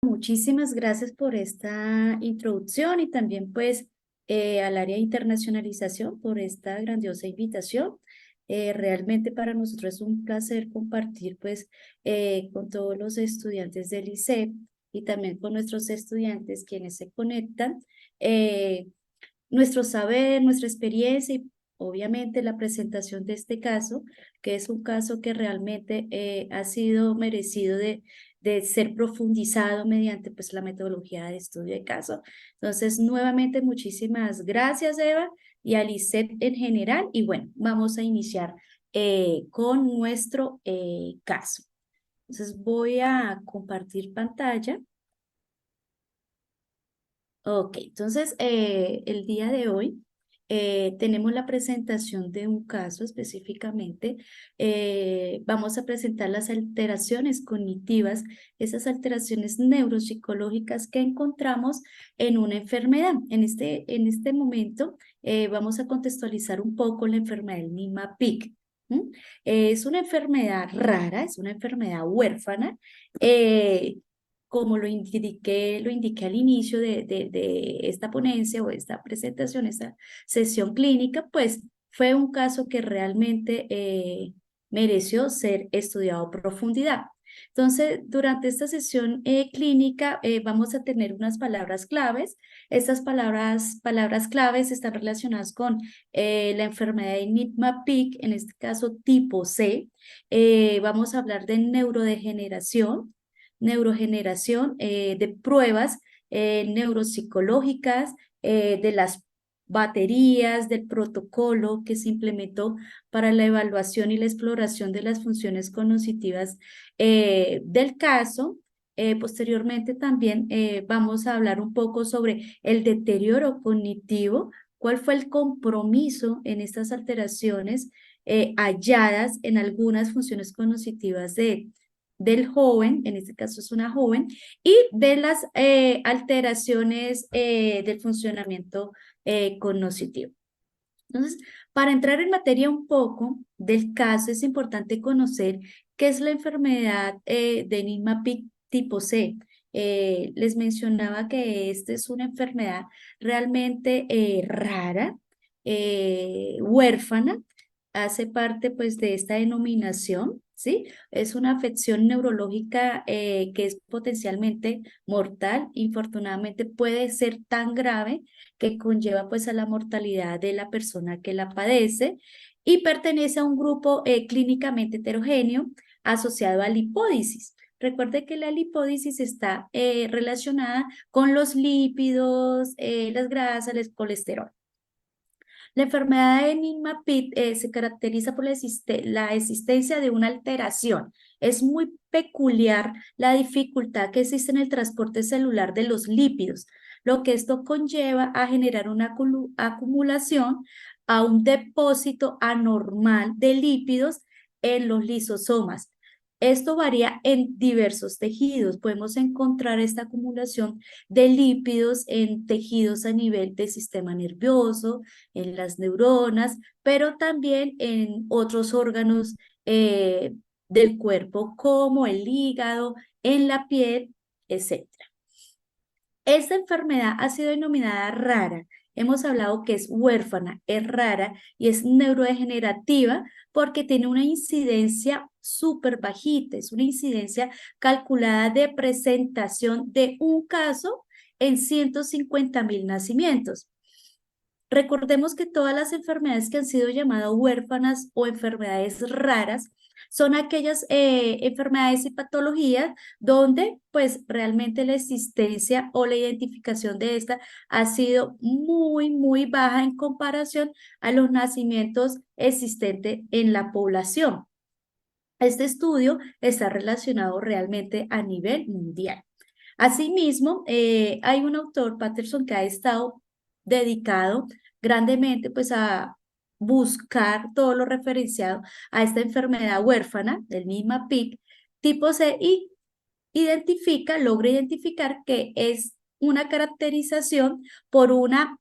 Muchísimas gracias por esta introducción y también pues al área de internacionalización por esta grandiosa invitación. Realmente para nosotros es un placer compartir pues con todos los estudiantes del ICEP y también con nuestros estudiantes quienes se conectan, eh, nuestro saber, nuestra experiencia y obviamente la presentación de este caso, que es un caso que realmente ha sido merecido de ser profundizado mediante pues la metodología de estudio de caso. Entonces, nuevamente muchísimas gracias, Eva, y al ICEP en general. Y bueno, vamos a iniciar con nuestro caso. Entonces, voy a compartir pantalla. Ok, entonces el día de hoy tenemos la presentación de un caso específicamente. Vamos a presentar las alteraciones cognitivas, esas alteraciones neuropsicológicas que encontramos en una enfermedad. En este momento vamos a contextualizar un poco la enfermedad del Niemann-Pick. ¿M? Es una enfermedad rara, es una enfermedad huérfana. Como lo indiqué al inicio de esta ponencia o esta presentación, esta sesión clínica, pues fue un caso que realmente mereció ser estudiado a profundidad. Entonces, durante esta sesión clínica vamos a tener unas palabras claves. Estas palabras claves están relacionadas con la enfermedad de Niemann-Pick, en este caso tipo C. Vamos a hablar de neurogeneración, de pruebas neuropsicológicas, de las baterías, del protocolo que se implementó para la evaluación y la exploración de las funciones cognitivas del caso. Posteriormente también vamos a hablar un poco sobre el deterioro cognitivo, cuál fue el compromiso en estas alteraciones halladas en algunas funciones cognitivas del joven, en este caso es una joven, y de las alteraciones del funcionamiento cognitivo. Entonces, para entrar en materia un poco del caso, es importante conocer qué es la enfermedad de Niemann-Pick tipo C. Les mencionaba que esta es una enfermedad realmente rara, huérfana, hace parte pues de esta denominación, ¿sí? Es una afección neurológica que es potencialmente mortal. Infortunadamente puede ser tan grave que conlleva pues a la mortalidad de la persona que la padece y pertenece a un grupo clínicamente heterogéneo asociado a lipódisis. Recuerde que la lipódisis está relacionada con los lípidos, las grasas, el colesterol. La enfermedad de Niemann-Pick se caracteriza por la existencia de una alteración. Es muy peculiar la dificultad que existe en el transporte celular de los lípidos, lo que esto conlleva a generar una acumulación a un depósito anormal de lípidos en los lisosomas. Esto varía en diversos tejidos. Podemos encontrar esta acumulación de lípidos en tejidos a nivel del sistema nervioso, en las neuronas, pero también en otros órganos del cuerpo como el hígado, en la piel, etcétera. Esta enfermedad ha sido denominada rara. Hemos hablado que es huérfana, es rara y es neurodegenerativa porque tiene una incidencia súper bajita, es una incidencia calculada de presentación de un caso en 150.000 nacimientos. Recordemos que todas las enfermedades que han sido llamadas huérfanas o enfermedades raras son aquellas enfermedades y patologías donde pues realmente la existencia o la identificación de esta ha sido muy, muy baja en comparación a los nacimientos existentes en la población. Este estudio está relacionado realmente a nivel mundial. Asimismo, hay un autor, Patterson, que ha estado dedicado grandemente pues a buscar todo lo referenciado a esta enfermedad huérfana del Niemann-Pick tipo C y logra identificar que es una caracterización por una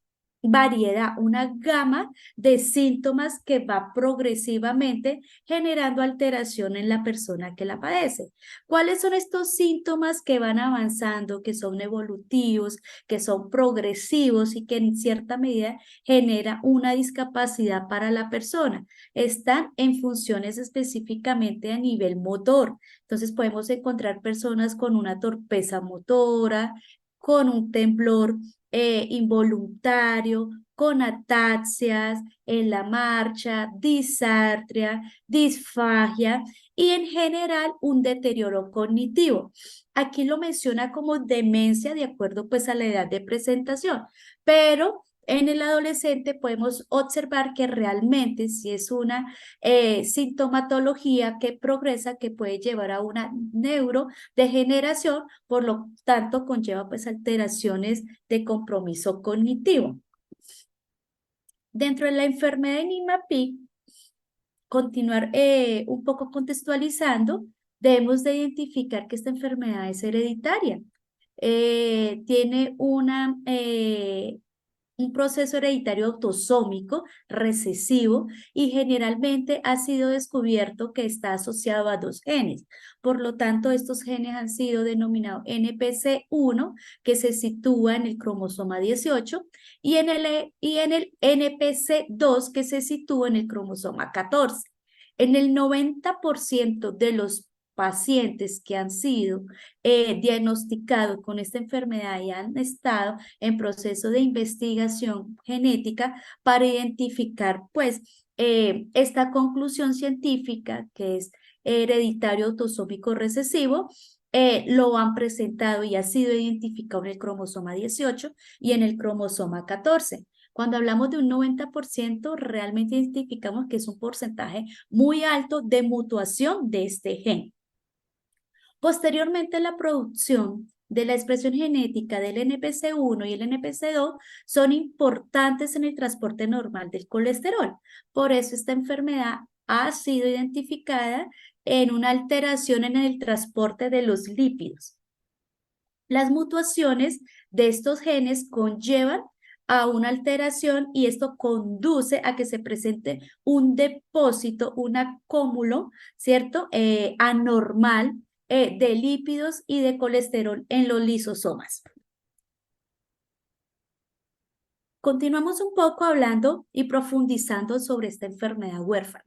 variedad, una gama de síntomas que va progresivamente generando alteración en la persona que la padece. ¿Cuáles son estos síntomas que van avanzando, que son evolutivos, que son progresivos y que en cierta medida genera una discapacidad para la persona? Están en funciones específicamente a nivel motor. Entonces podemos encontrar personas con una torpeza motora, con un temblor involuntario, con ataxias en la marcha, disartria, disfagia y en general un deterioro cognitivo. Aquí lo menciona como demencia de acuerdo pues a la edad de presentación, pero en el adolescente podemos observar que realmente si es una sintomatología que progresa, que puede llevar a una neurodegeneración, por lo tanto conlleva pues alteraciones de compromiso cognitivo. Dentro de la enfermedad de NIMAPIC, continuar un poco contextualizando, debemos de identificar que esta enfermedad es hereditaria. Tiene un proceso hereditario autosómico recesivo y generalmente ha sido descubierto que está asociado a dos genes. Por lo tanto, estos genes han sido denominados NPC1, que se sitúa en el cromosoma 18, y en el NPC2, que se sitúa en el cromosoma 14. En el 90% de los pacientes que han sido diagnosticados con esta enfermedad y han estado en proceso de investigación genética para identificar, pues, esta conclusión científica que es hereditario autosómico recesivo, lo han presentado y ha sido identificado en el cromosoma 18 y en el cromosoma 14. Cuando hablamos de un 90%, realmente identificamos que es un porcentaje muy alto de mutuación de este gen. Posteriormente, la producción de la expresión genética del NPC1 y el NPC2 son importantes en el transporte normal del colesterol. Por eso esta enfermedad ha sido identificada en una alteración en el transporte de los lípidos. Las mutuaciones de estos genes conllevan a una alteración y esto conduce a que se presente un depósito, un acúmulo, ¿cierto? Anormal de lípidos y de colesterol en los lisosomas. Continuamos un poco hablando y profundizando sobre esta enfermedad huérfana.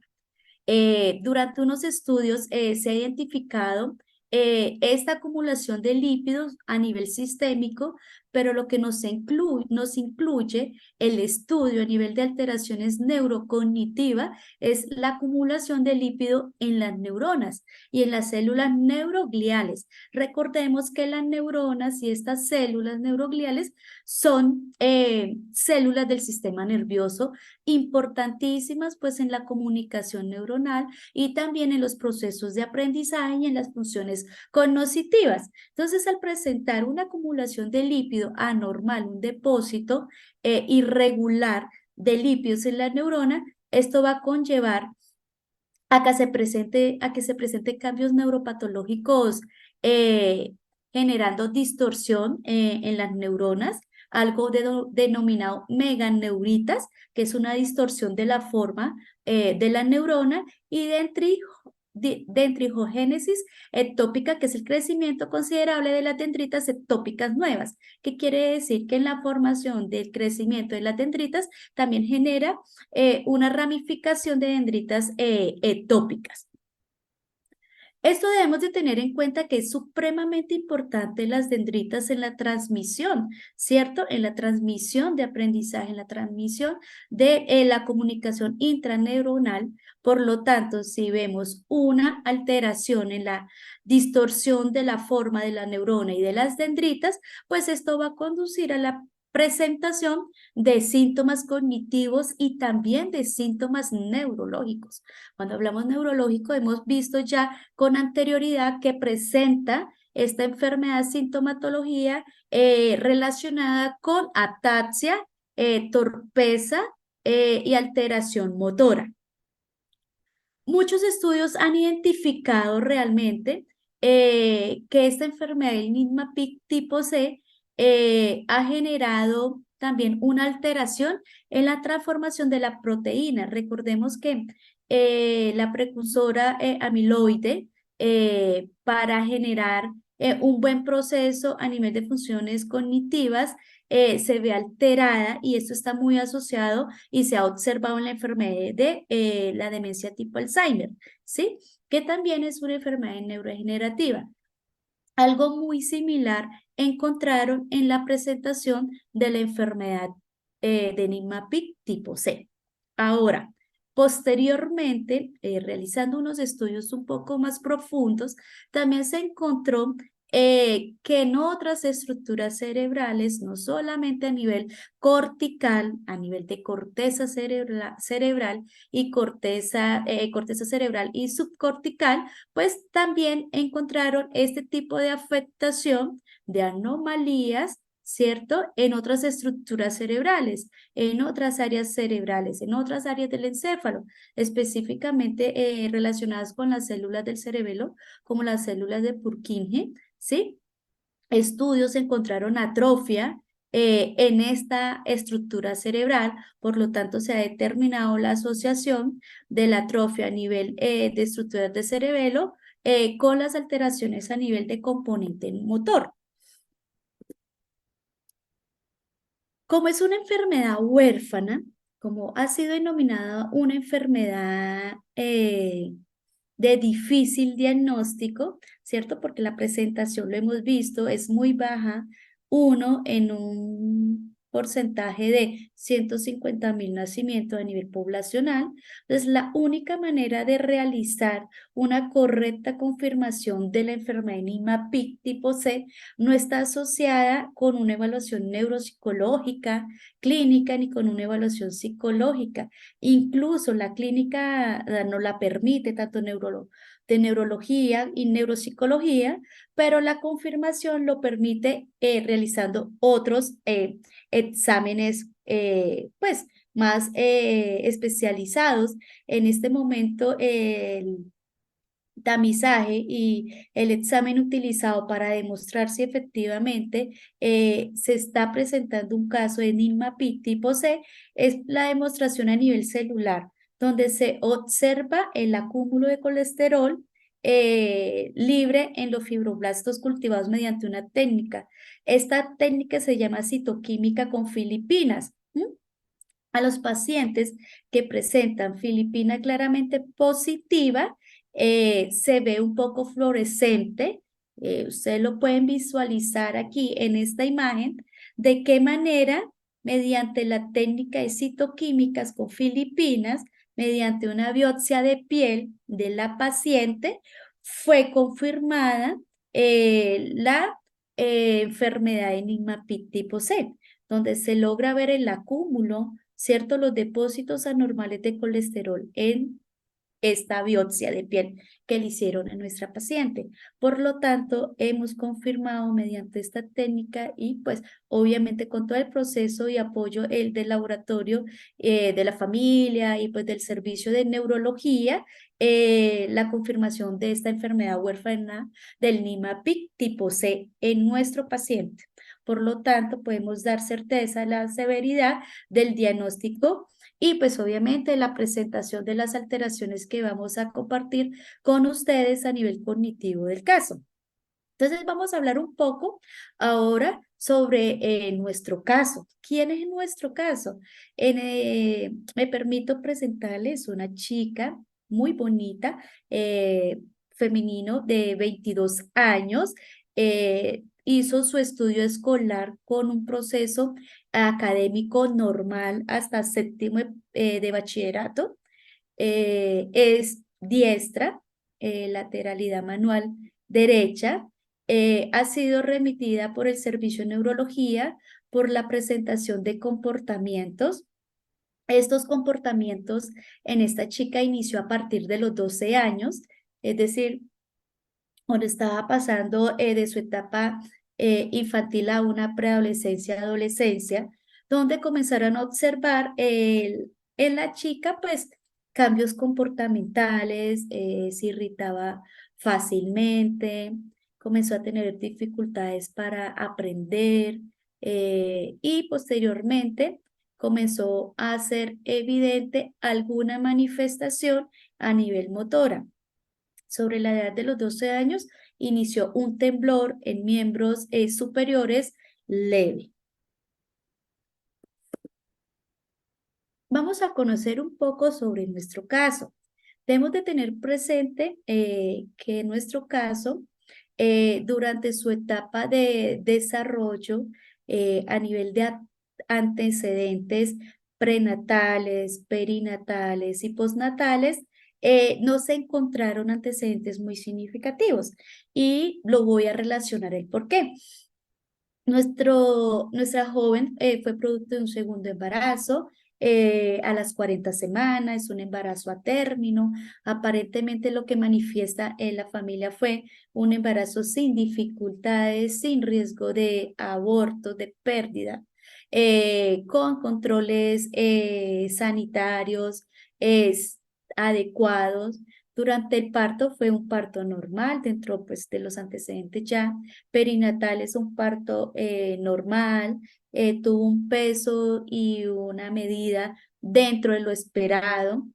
Durante unos estudios se ha identificado esta acumulación de lípidos a nivel sistémico, pero lo que nos incluye el estudio a nivel de alteraciones neurocognitivas es la acumulación de lípido en las neuronas y en las células neurogliales. Recordemos que las neuronas y estas células neurogliales son células del sistema nervioso importantísimas pues en la comunicación neuronal y también en los procesos de aprendizaje y en las funciones cognitivas. Entonces, al presentar una acumulación de lípido anormal, un depósito irregular de lípidos en la neurona, esto va a conllevar a que se presenten cambios neuropatológicos eh, generando distorsión en las neuronas, algo denominado meganeuritas, que es una distorsión de la forma de la neurona, y dendrigogénesis ectópica, que es el crecimiento considerable de las dendritas ectópicas nuevas, que quiere decir que en la formación del crecimiento de las dendritas también genera una ramificación de dendritas ectópicas. Esto debemos de tener en cuenta que es supremamente importante las dendritas en la transmisión, ¿cierto? En la transmisión de aprendizaje, en la transmisión de la comunicación intraneuronal. Por lo tanto, si vemos una alteración en la distorsión de la forma de la neurona y de las dendritas, pues esto va a conducir a la presentación de síntomas cognitivos y también de síntomas neurológicos. Cuando hablamos neurológico, hemos visto ya con anterioridad que presenta esta enfermedad sintomatología relacionada con ataxia, torpeza y alteración motora. Muchos estudios han identificado realmente que esta enfermedad del NIMAPIC tipo C ha generado también una alteración en la transformación de la proteína. Recordemos que la precursora amiloide, para generar un buen proceso a nivel de funciones cognitivas, se ve alterada, y esto está muy asociado y se ha observado en la enfermedad de la demencia tipo Alzheimer, ¿sí? Que también es una enfermedad neurodegenerativa. Algo muy similar encontraron en la presentación de la enfermedad de Niemann-Pick tipo C. Ahora, posteriormente, realizando unos estudios un poco más profundos, también se encontró que en otras estructuras cerebrales, no solamente a nivel cortical, a nivel de corteza cerebral y corteza cerebral y subcortical, pues también encontraron este tipo de afectación, de anomalías, ¿cierto? En otras estructuras cerebrales, en otras áreas cerebrales, en otras áreas del encéfalo, específicamente relacionadas con las células del cerebelo, como las células de Purkinje, ¿sí? Estudios encontraron atrofia en esta estructura cerebral. Por lo tanto, se ha determinado la asociación de la atrofia a nivel de estructuras de cerebelo con las alteraciones a nivel de componente motor. Como es una enfermedad huérfana, como ha sido denominada una enfermedad de difícil diagnóstico, ¿cierto? Porque la presentación, lo hemos visto, es muy baja, uno en un porcentaje de 150.000 nacimientos a nivel poblacional. Entonces, la única manera de realizar una correcta confirmación de la enfermedad de Niemann-Pick tipo C no está asociada con una evaluación neuropsicológica, clínica, ni con una evaluación psicológica. Incluso la clínica no la permite, tanto de neurología y neuropsicología, pero la confirmación lo permite realizando otros exámenes, pues, más especializados. En este momento, el tamizaje y el examen utilizado para demostrar si efectivamente se está presentando un caso de Niemann-Pick tipo C es la demostración a nivel celular, donde se observa el acúmulo de colesterol libre en los fibroblastos cultivados mediante una técnica. Esta técnica se llama citoquímica con Filipinas. A los pacientes que presentan filipina claramente positiva, se ve un poco fluorescente. Ustedes lo pueden visualizar aquí en esta imagen, de qué manera, mediante la técnica de citoquímicas con Filipinas, mediante una biopsia de piel de la paciente, fue confirmada la enfermedad de Niemann-Pick tipo C, donde se logra ver el acúmulo, ¿cierto? Los depósitos anormales de colesterol en esta biopsia de piel que le hicieron a nuestra paciente. Por lo tanto, hemos confirmado mediante esta técnica y pues obviamente con todo el proceso y apoyo del laboratorio, de la familia y pues del servicio de neurología, la confirmación de esta enfermedad huérfana del Niemann-Pick tipo C en nuestro paciente. Por lo tanto, podemos dar certeza a la severidad del diagnóstico y pues obviamente la presentación de las alteraciones que vamos a compartir con ustedes a nivel cognitivo del caso. Entonces vamos a hablar un poco ahora sobre nuestro caso. ¿Quién es nuestro caso? Me permito presentarles una chica muy bonita, femenino de 22 años. Hizo su estudio escolar con un proceso académico normal hasta séptimo de bachillerato. Es diestra, lateralidad manual derecha. Ha sido remitida por el servicio de neurología por la presentación de comportamientos. Estos comportamientos en esta chica inició a partir de los 12 años, es decir, cuando estaba pasando de su etapa infantil a una preadolescencia, adolescencia, donde comenzaron a observar en la chica, pues, cambios comportamentales, se irritaba fácilmente, comenzó a tener dificultades para aprender y posteriormente comenzó a ser evidente alguna manifestación a nivel motora. Sobre la edad de los 12 años, inició un temblor en miembros superiores leve. Vamos a conocer un poco sobre nuestro caso. Debemos de tener presente que en nuestro caso, durante su etapa de desarrollo, a nivel de antecedentes prenatales, perinatales y postnatales, no se encontraron antecedentes muy significativos y lo voy a relacionar el por qué. Nuestra joven fue producto de un segundo embarazo a las 40 semanas, es un embarazo a término. Aparentemente lo que manifiesta en la familia fue un embarazo sin dificultades, sin riesgo de aborto, de pérdida, con controles sanitarios adecuados. Durante el parto fue un parto normal dentro pues, de los antecedentes ya perinatal, es un parto normal, tuvo un peso y una medida dentro de lo esperado.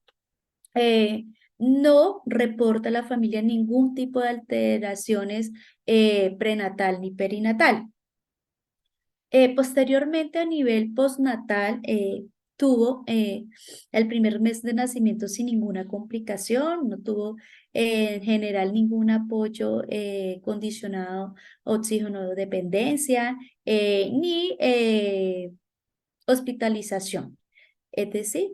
Eh, no reporta a la familia ningún tipo de alteraciones prenatal ni perinatal. Posteriormente, a nivel postnatal, tuvo el primer mes de nacimiento sin ninguna complicación, no tuvo en general ningún apoyo condicionado a oxígeno dependencia, ni hospitalización. Es decir,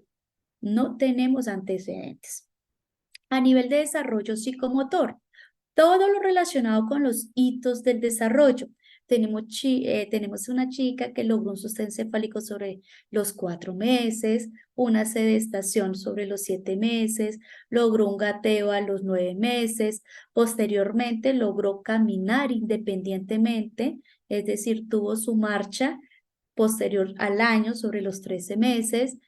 no tenemos antecedentes. A nivel de desarrollo psicomotor, todo lo relacionado con los hitos del desarrollo. Tenemos una chica que logró un sostén encefálico sobre los 4 meses, una sedestación sobre los 7 meses, logró un gateo a los 9 meses, posteriormente logró caminar independientemente, es decir, tuvo su marcha posterior al año sobre los 13 meses,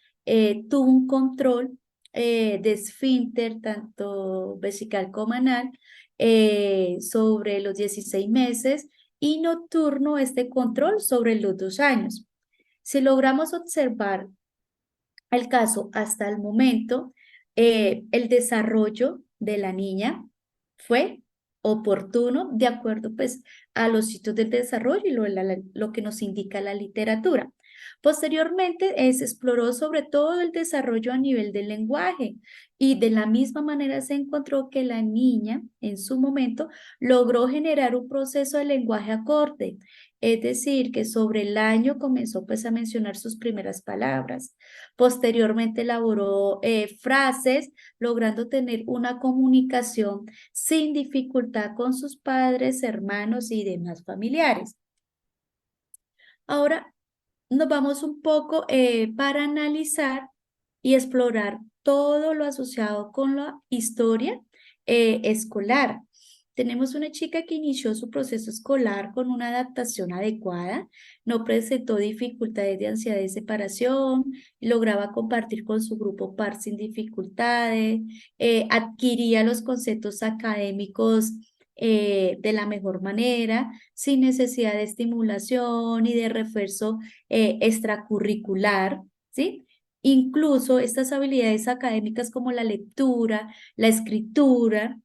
tuvo un control de esfínter, tanto vesical como anal, sobre los 16 meses y nocturno este control sobre los 2 años. Si logramos observar el caso hasta el momento, el desarrollo de la niña fue oportuno de acuerdo pues a los sitios del desarrollo y lo que nos indica la literatura. Posteriormente se exploró sobre todo el desarrollo a nivel del lenguaje y de la misma manera se encontró que la niña en su momento logró generar un proceso de lenguaje acorde, es decir, que sobre el año comenzó pues a mencionar sus primeras palabras. Posteriormente elaboró frases, logrando tener una comunicación sin dificultad con sus padres, hermanos y demás familiares. Ahora nos vamos un poco para analizar y explorar todo lo asociado con la historia escolar. Tenemos una chica que inició su proceso escolar con una adaptación adecuada, no presentó dificultades de ansiedad de separación, lograba compartir con su grupo par sin dificultades, adquiría los conceptos académicos de la mejor manera, sin necesidad de estimulación y de refuerzo extracurricular, ¿sí? Incluso estas habilidades académicas como la lectura, la escritura,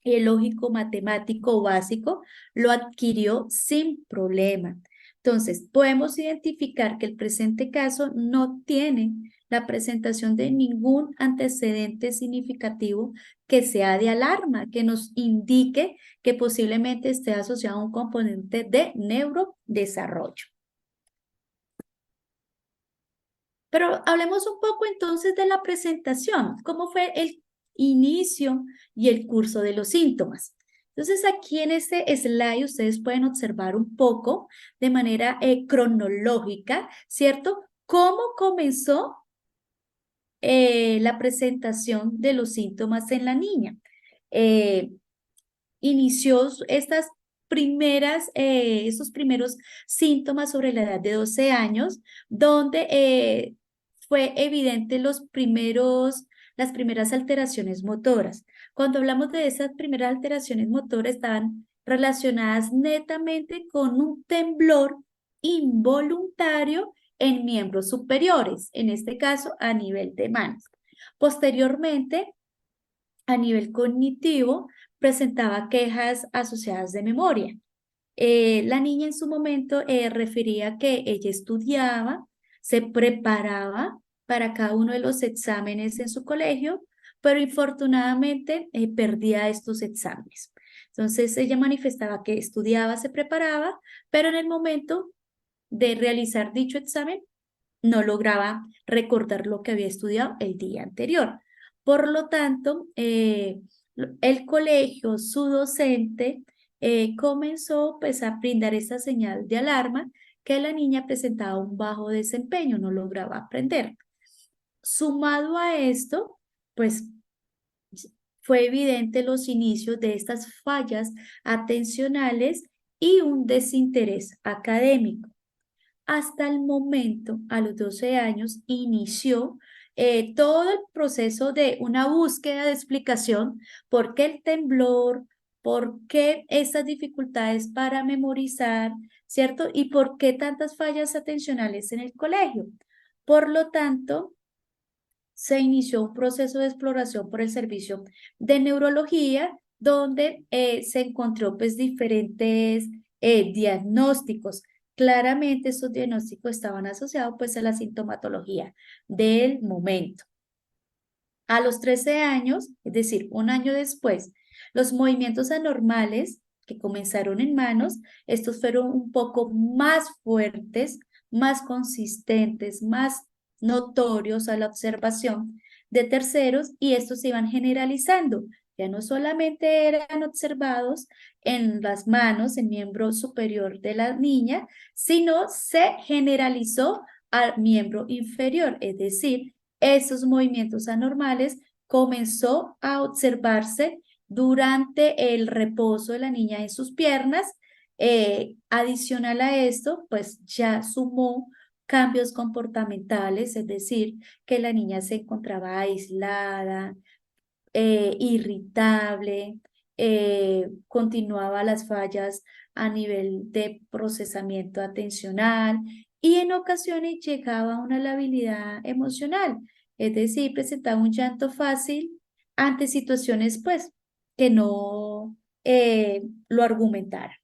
y el lógico matemático básico lo adquirió sin problema. Entonces, podemos identificar que el presente caso no tiene la presentación de ningún antecedente significativo que sea de alarma, que nos indique que posiblemente esté asociado a un componente de neurodesarrollo. Pero hablemos un poco entonces de la presentación, cómo fue el inicio y el curso de los síntomas. Entonces aquí en este slide ustedes pueden observar un poco de manera cronológica, ¿cierto? Cómo comenzó la presentación de los síntomas en la niña. Inició estos primeros síntomas sobre la edad de 12 años, donde fue evidente las primeras alteraciones motoras. Cuando hablamos de esas primeras alteraciones motoras, estaban relacionadas netamente con un temblor involuntario en miembros superiores, en este caso a nivel de manos. Posteriormente, a nivel cognitivo, presentaba quejas asociadas de memoria. La niña en su momento refería que ella estudiaba, se preparaba para cada uno de los exámenes en su colegio, pero infortunadamente perdía estos exámenes. Entonces ella manifestaba que estudiaba, se preparaba, pero en el momento de realizar dicho examen no lograba recordar lo que había estudiado el día anterior. Por lo tanto, el colegio, su docente, comenzó pues a brindar esa señal de alarma que la niña presentaba un bajo desempeño, no lograba aprender. Sumado a esto, pues fue evidente los inicios de estas fallas atencionales y un desinterés académico. Hasta el momento, a los 12 años, inició todo el proceso de una búsqueda de explicación por qué el temblor, por qué estas dificultades para memorizar, ¿cierto? Y por qué tantas fallas atencionales en el colegio. Por lo tanto, se inició un proceso de exploración por el servicio de neurología, donde se encontró pues diferentes diagnósticos. Claramente esos diagnósticos estaban asociados pues a la sintomatología del momento. A los 13 años, es decir, un año después, los movimientos anormales que comenzaron en manos, estos fueron un poco más fuertes, más consistentes, más notorios a la observación de terceros y estos se iban generalizando. Ya no solamente eran observados en las manos, en miembro superior de la niña, sino se generalizó al miembro inferior, es decir, esos movimientos anormales comenzó a observarse durante el reposo de la niña en sus piernas. Adicional a esto, pues ya sumó cambios comportamentales, es decir, que la niña se encontraba aislada, irritable, continuaba las fallas a nivel de procesamiento atencional y en ocasiones llegaba a una labilidad emocional, es decir, presentaba un llanto fácil ante situaciones pues que no lo argumentaran.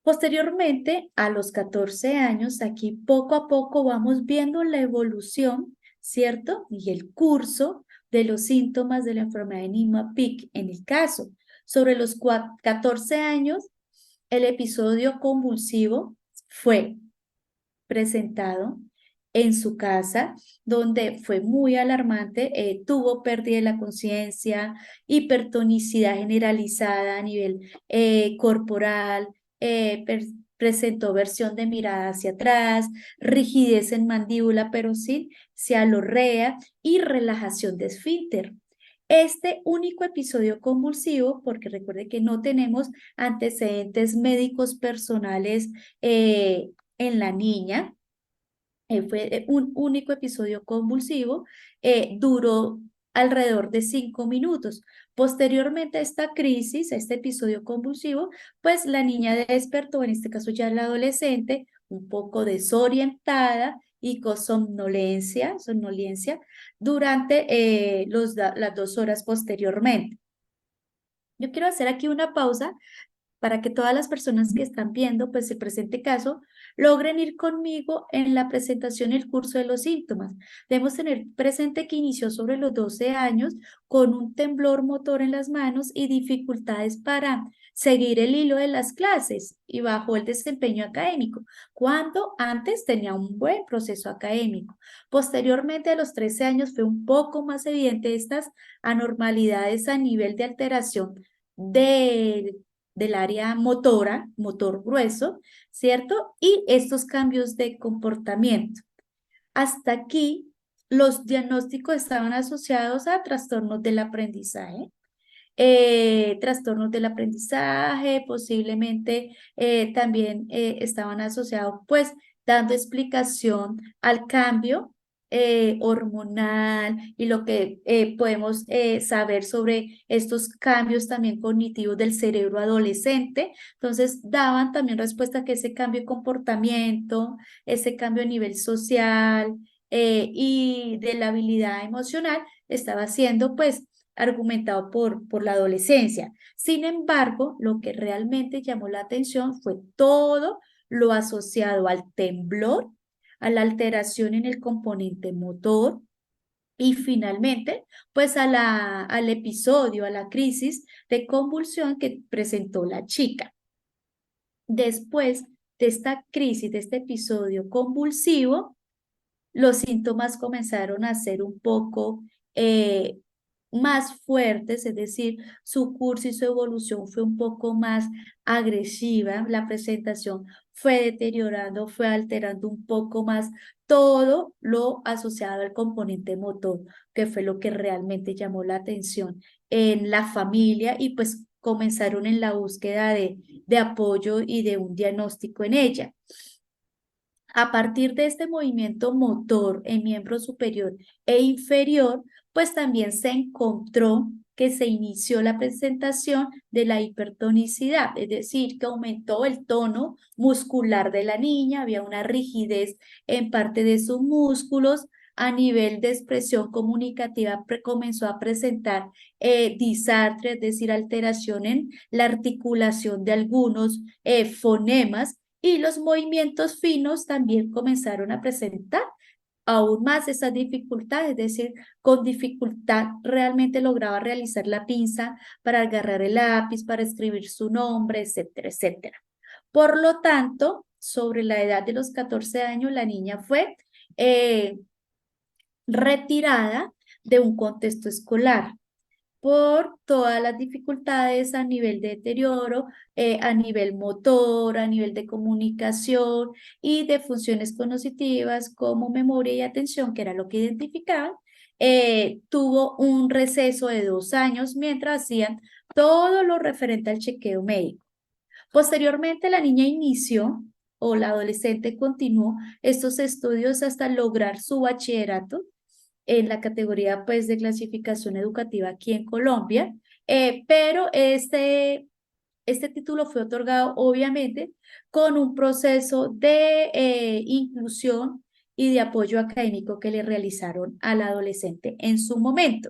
Posteriormente, a los 14 años, aquí poco a poco vamos viendo la evolución, ¿cierto? Y el curso de los síntomas de la enfermedad de Niemann-Pick en el caso. Sobre los 14 años, el episodio convulsivo fue presentado en su casa, donde fue muy alarmante, tuvo pérdida de la conciencia, hipertonicidad generalizada a nivel corporal, presentó versión de mirada hacia atrás, rigidez en mandíbula, pero sin cialorrea y relajación de esfínter. Este único episodio convulsivo, porque recuerde que no tenemos antecedentes médicos personales en la niña, fue un único episodio convulsivo, duró alrededor de 5 minutos. Posteriormente a esta crisis, a este episodio convulsivo, pues la niña despertó, en este caso ya la adolescente, un poco desorientada y con somnolencia durante las 2 horas posteriormente. Yo quiero hacer aquí una pausa para que todas las personas que están viendo pues el presente caso logren ir conmigo en la presentación y el curso de los síntomas. Debemos tener presente que inició sobre los 12 años con un temblor motor en las manos y dificultades para seguir el hilo de las clases y bajo el desempeño académico, cuando antes tenía un buen proceso académico. Posteriormente, a los 13 años, fue un poco más evidente estas anormalidades a nivel de alteración de del área motora, motor grueso, ¿cierto? Y estos cambios de comportamiento. Hasta aquí, los diagnósticos estaban asociados a trastornos del aprendizaje. Trastornos del aprendizaje, posiblemente también estaban asociados, pues, dando explicación al cambio hormonal y lo que podemos saber sobre estos cambios también cognitivos del cerebro adolescente. Entonces, daban también respuesta a que ese cambio de comportamiento, ese cambio a nivel social y de la habilidad emocional estaba siendo pues argumentado por la adolescencia. Sin embargo, lo que realmente llamó la atención fue todo lo asociado al temblor, a la alteración en el componente motor y finalmente, pues al episodio, a la crisis de convulsión que presentó la chica. Después de esta crisis, de este episodio convulsivo, los síntomas comenzaron a ser un poco eh, más fuertes, es decir, su curso y su evolución fue un poco más agresiva, la presentación fue deteriorando, fue alterando un poco más todo lo asociado al componente motor, que fue lo que realmente llamó la atención en la familia y pues comenzaron en la búsqueda de apoyo y de un diagnóstico en ella. A partir de este movimiento motor en miembro superior e inferior, pues también se encontró que se inició la presentación de la hipertonicidad, es decir, que aumentó el tono muscular de la niña, había una rigidez en parte de sus músculos, a nivel de expresión comunicativa comenzó a presentar disartria, es decir, alteración en la articulación de algunos fonemas y los movimientos finos también comenzaron a presentar aún más esa dificultad, es decir, con dificultad realmente lograba realizar la pinza para agarrar el lápiz, para escribir su nombre, etcétera, etcétera. Por lo tanto, sobre la edad de los 14 años, la niña fue retirada de un contexto escolar por todas las dificultades a nivel de deterioro, a nivel motor, a nivel de comunicación y de funciones cognitivas como memoria y atención, que era lo que identificaban. Tuvo un receso de 2 años mientras hacían todo lo referente al chequeo médico. Posteriormente, la niña inició o la adolescente continuó estos estudios hasta lograr su bachillerato en la categoría pues de clasificación educativa aquí en Colombia, pero este título fue otorgado obviamente con un proceso de inclusión y de apoyo académico que le realizaron al adolescente en su momento.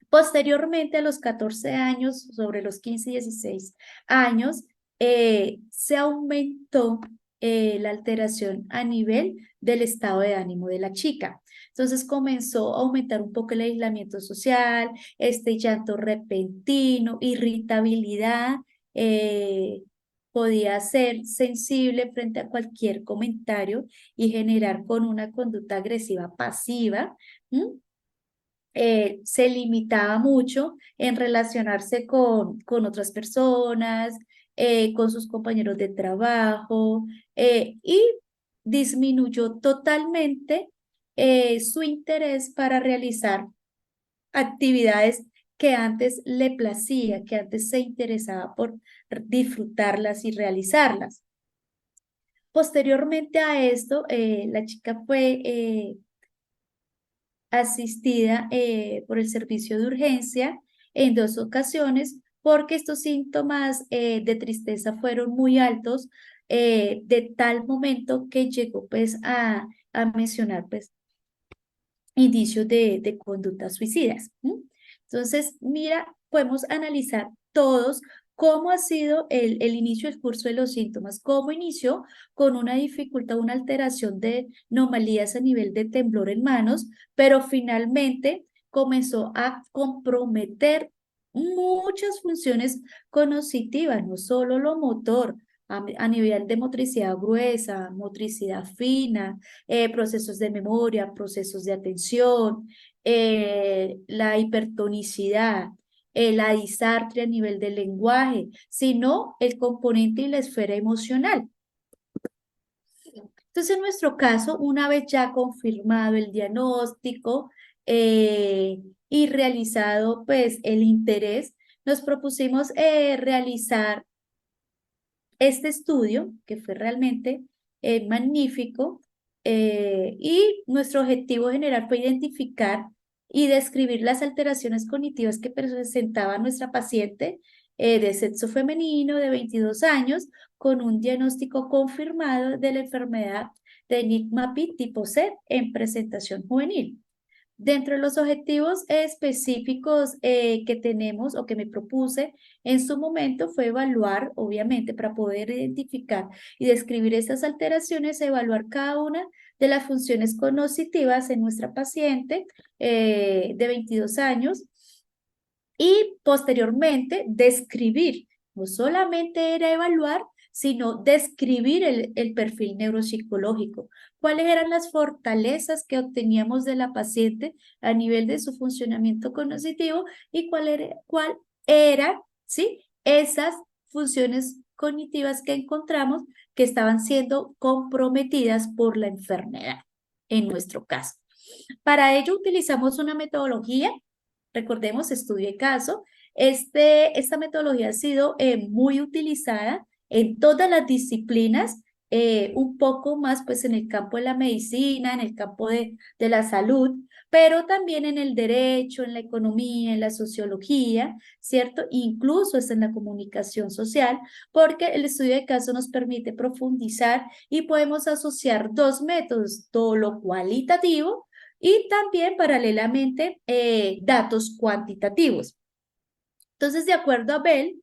Posteriormente, a los 14 años, sobre los 15 y 16 años, se aumentó la alteración a nivel del estado de ánimo de la chica. Entonces comenzó a aumentar un poco el aislamiento social, este llanto repentino, irritabilidad, eh, podía ser sensible frente a cualquier comentario y generar con una conducta agresiva pasiva. ¿Mm? Se limitaba mucho en relacionarse con otras personas, con sus compañeros de trabajo y disminuyó totalmente su interés para realizar actividades que antes le placía, que antes se interesaba por disfrutarlas y realizarlas. Posteriormente a esto, la chica fue asistida por el servicio de urgencia en 2 ocasiones porque estos síntomas de tristeza fueron muy altos de tal momento que llegó pues a mencionar pues indicios de conductas suicidas. ¿M? Entonces, mira, podemos analizar todos cómo ha sido el inicio del curso de los síntomas, cómo inició con una dificultad, una alteración de anomalías a nivel de temblor en manos, pero finalmente comenzó a comprometer muchas funciones cognitivas, no solo lo motor, a nivel de motricidad gruesa, motricidad fina, procesos de memoria, procesos de atención, la hipertonicidad, la disartria a nivel del lenguaje, sino el componente y la esfera emocional. Entonces, en nuestro caso, una vez ya confirmado el diagnóstico y realizado pues el interés, nos propusimos realizar este estudio, que fue realmente magnífico, y nuestro objetivo general fue identificar y describir las alteraciones cognitivas que presentaba nuestra paciente de sexo femenino de 22 años con un diagnóstico confirmado de la enfermedad de Enigma-Pitt tipo C en presentación juvenil. Dentro de los objetivos específicos que tenemos o que me propuse en su momento fue evaluar, obviamente, para poder identificar y describir estas alteraciones, evaluar cada una de las funciones cognitivas en nuestra paciente de 22 años y posteriormente describir, no solamente era evaluar, sino describir el perfil neuropsicológico. ¿Cuáles eran las fortalezas que obteníamos de la paciente a nivel de su funcionamiento cognitivo y cuál eran, ¿sí? Esas funciones cognitivas que encontramos que estaban siendo comprometidas por la enfermedad, en nuestro caso. Para ello utilizamos una metodología. Recordemos, estudio de caso. Esta metodología ha sido muy utilizada en todas las disciplinas, un poco más pues en el campo de la medicina, en el campo de la salud, pero también en el derecho, en la economía, en la sociología, ¿cierto? Incluso es en la comunicación social, porque el estudio de caso nos permite profundizar y podemos asociar dos métodos, todo lo cualitativo y también paralelamente datos cuantitativos. Entonces, de acuerdo a Bell,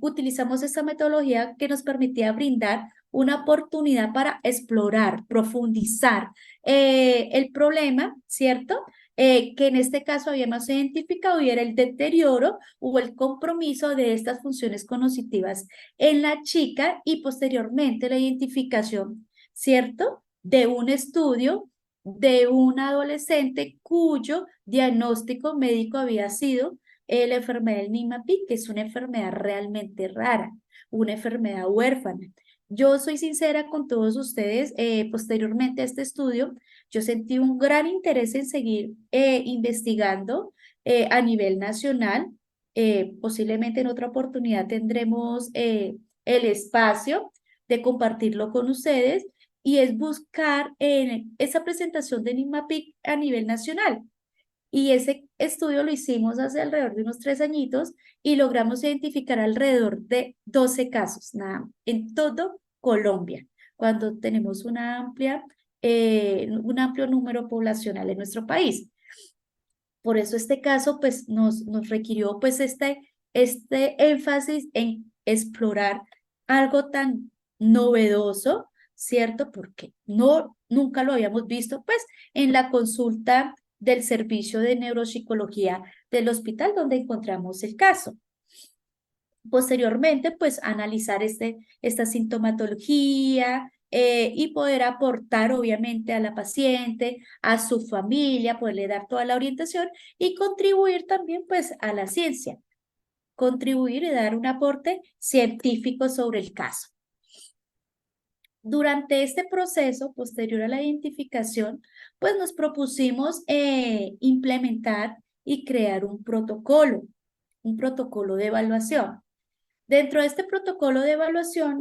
utilizamos esta metodología que nos permitía brindar una oportunidad para explorar, profundizar el problema, ¿cierto? Que en este caso habíamos identificado y era el deterioro o el compromiso de estas funciones cognitivas en la chica y posteriormente la identificación, ¿cierto? De un estudio de un adolescente cuyo diagnóstico médico había sido la enfermedad del Nima-Pitt, que es una enfermedad realmente rara, una enfermedad huérfana. Yo soy sincera con todos ustedes, posteriormente a este estudio, yo sentí un gran interés en seguir investigando a nivel nacional. Posiblemente en otra oportunidad tendremos el espacio de compartirlo con ustedes y es buscar esa presentación de Nima-Pitt a nivel nacional. Y ese estudio lo hicimos hace alrededor de unos 3 añitos y logramos identificar alrededor de 12 casos, nada, en todo Colombia, cuando tenemos un amplio número poblacional en nuestro país. Por eso este caso pues nos requirió pues este énfasis en explorar algo tan novedoso, ¿cierto? Porque nunca lo habíamos visto pues en la consulta del servicio de neuropsicología del hospital donde encontramos el caso. Posteriormente, pues analizar esta sintomatología y poder aportar obviamente a la paciente, a su familia, poderle dar toda la orientación y contribuir también pues a la ciencia, contribuir y dar un aporte científico sobre el caso. Durante este proceso, posterior a la identificación, pues nos propusimos implementar y crear un protocolo de evaluación. Dentro de este protocolo de evaluación,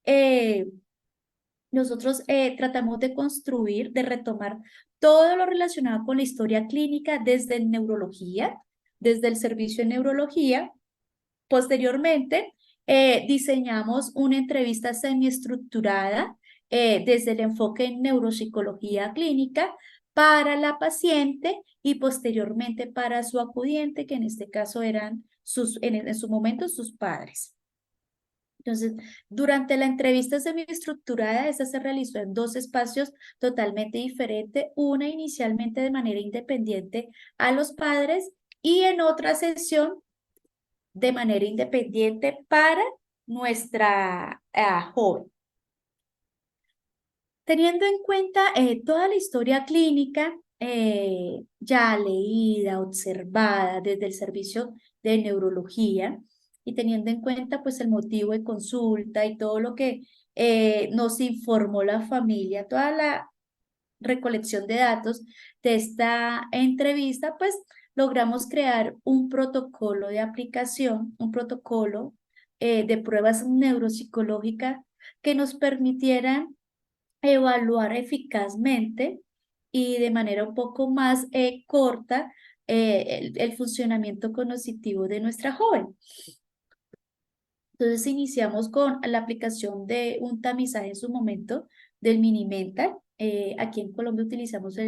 eh, nosotros tratamos de construir, de retomar todo lo relacionado con la historia clínica desde neurología, desde el servicio de neurología. Posteriormente, diseñamos una entrevista semiestructurada desde el enfoque en neuropsicología clínica para la paciente y posteriormente para su acudiente, que en este caso eran en su momento sus padres. Entonces, durante la entrevista semiestructurada, esta se realizó en dos espacios totalmente diferentes, una inicialmente de manera independiente a los padres y en otra sesión de manera independiente para nuestra joven. Teniendo en cuenta toda la historia clínica ya leída, observada desde el servicio de neurología y teniendo en cuenta pues el motivo de consulta y todo lo que nos informó la familia, toda la recolección de datos de esta entrevista, pues logramos crear un protocolo de aplicación, un protocolo de pruebas neuropsicológicas que nos permitieran evaluar eficazmente y de manera un poco más corta el funcionamiento cognitivo de nuestra joven. Entonces iniciamos con la aplicación de un tamizaje en su momento del Mini-Mental. Aquí en Colombia utilizamos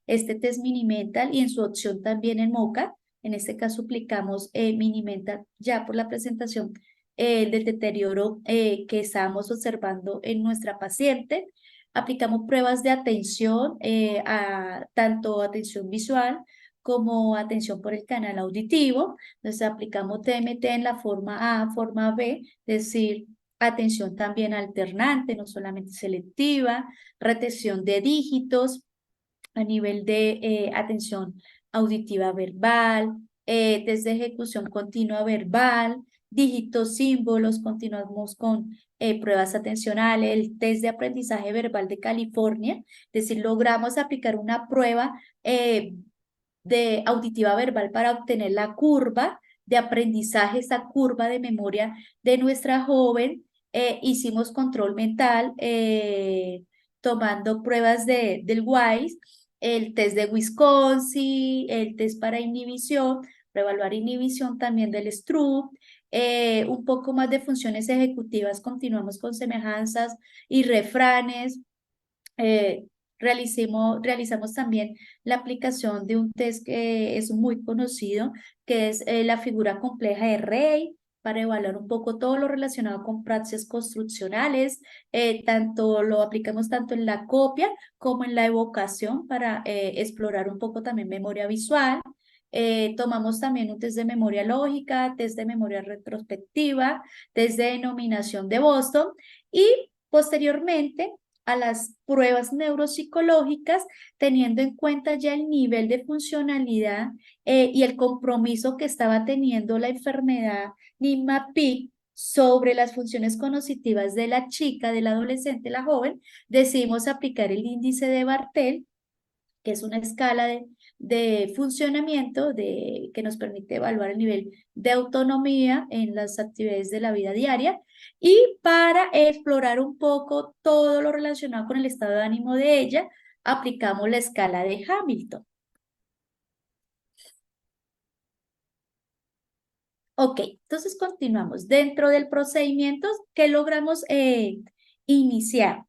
este test Mini-Mental y en su opción también en MOCA. En este caso aplicamos Mini-Mental ya por la presentación del deterioro que estábamos observando en nuestra paciente. Aplicamos pruebas de atención, tanto atención visual como atención por el canal auditivo. Entonces aplicamos TMT en la forma A, forma B, es decir, atención también alternante, no solamente selectiva, retención de dígitos a nivel de atención auditiva verbal, test de ejecución continua verbal, dígitos, símbolos, continuamos con pruebas atencionales, el test de aprendizaje verbal de California, es decir, logramos aplicar una prueba de auditiva verbal para obtener la curva de aprendizaje, esta curva de memoria de nuestra joven. Hicimos control mental tomando pruebas del WISE, el test de Wisconsin, el test para inhibición, para evaluar inhibición también del Stroop, un poco más de funciones ejecutivas, continuamos con semejanzas y refranes. Eh, realizamos también la aplicación de un test que es muy conocido, que es la figura compleja de Rey, para evaluar un poco todo lo relacionado con praxias construccionales. Tanto lo aplicamos tanto en la copia como en la evocación para explorar un poco también memoria visual. Tomamos también un test de memoria lógica, test de memoria retrospectiva, test de denominación de Boston y posteriormente a las pruebas neuropsicológicas, teniendo en cuenta ya el nivel de funcionalidad y el compromiso que estaba teniendo la enfermedad NIMA-PIC sobre las funciones cognitivas de la chica, del adolescente, la joven, decidimos aplicar el índice de Bartel, que es una escala de funcionamiento que nos permite evaluar el nivel de autonomía en las actividades de la vida diaria y para explorar un poco todo lo relacionado con el estado de ánimo de ella, aplicamos la escala de Hamilton. Ok, entonces continuamos. Dentro del procedimiento que logramos iniciar,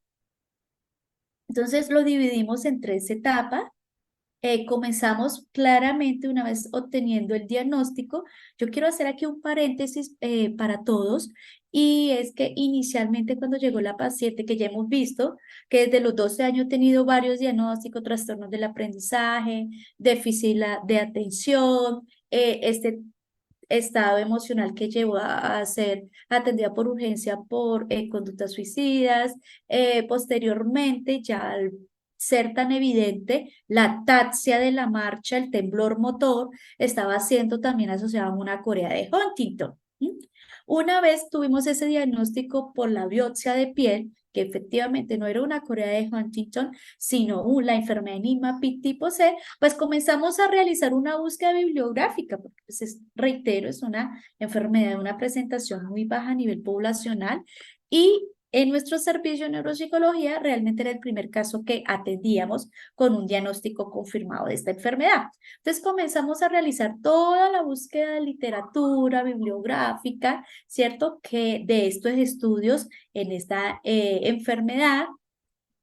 entonces lo dividimos en 3 etapas. Comenzamos claramente una vez obteniendo el diagnóstico. Yo quiero hacer aquí un paréntesis para todos y es que inicialmente cuando llegó la paciente que ya hemos visto que desde los 12 años ha tenido varios diagnósticos, trastornos del aprendizaje, déficit de atención, este estado emocional que llevó a ser atendida por urgencia por conductas suicidas. Posteriormente, ya al ser tan evidente, la ataxia de la marcha, el temblor motor, estaba siendo también asociada a una corea de Huntington. Una vez tuvimos ese diagnóstico por la biopsia de piel, que efectivamente no era una corea de Huntington, sino la enfermedad de NIMA-PIC tipo C, pues comenzamos a realizar una búsqueda bibliográfica, porque pues reitero, es una enfermedad de una presentación muy baja a nivel poblacional y en nuestro servicio de neuropsicología realmente era el primer caso que atendíamos con un diagnóstico confirmado de esta enfermedad. Entonces comenzamos a realizar toda la búsqueda de literatura bibliográfica, ¿cierto? Que de estos estudios en esta enfermedad.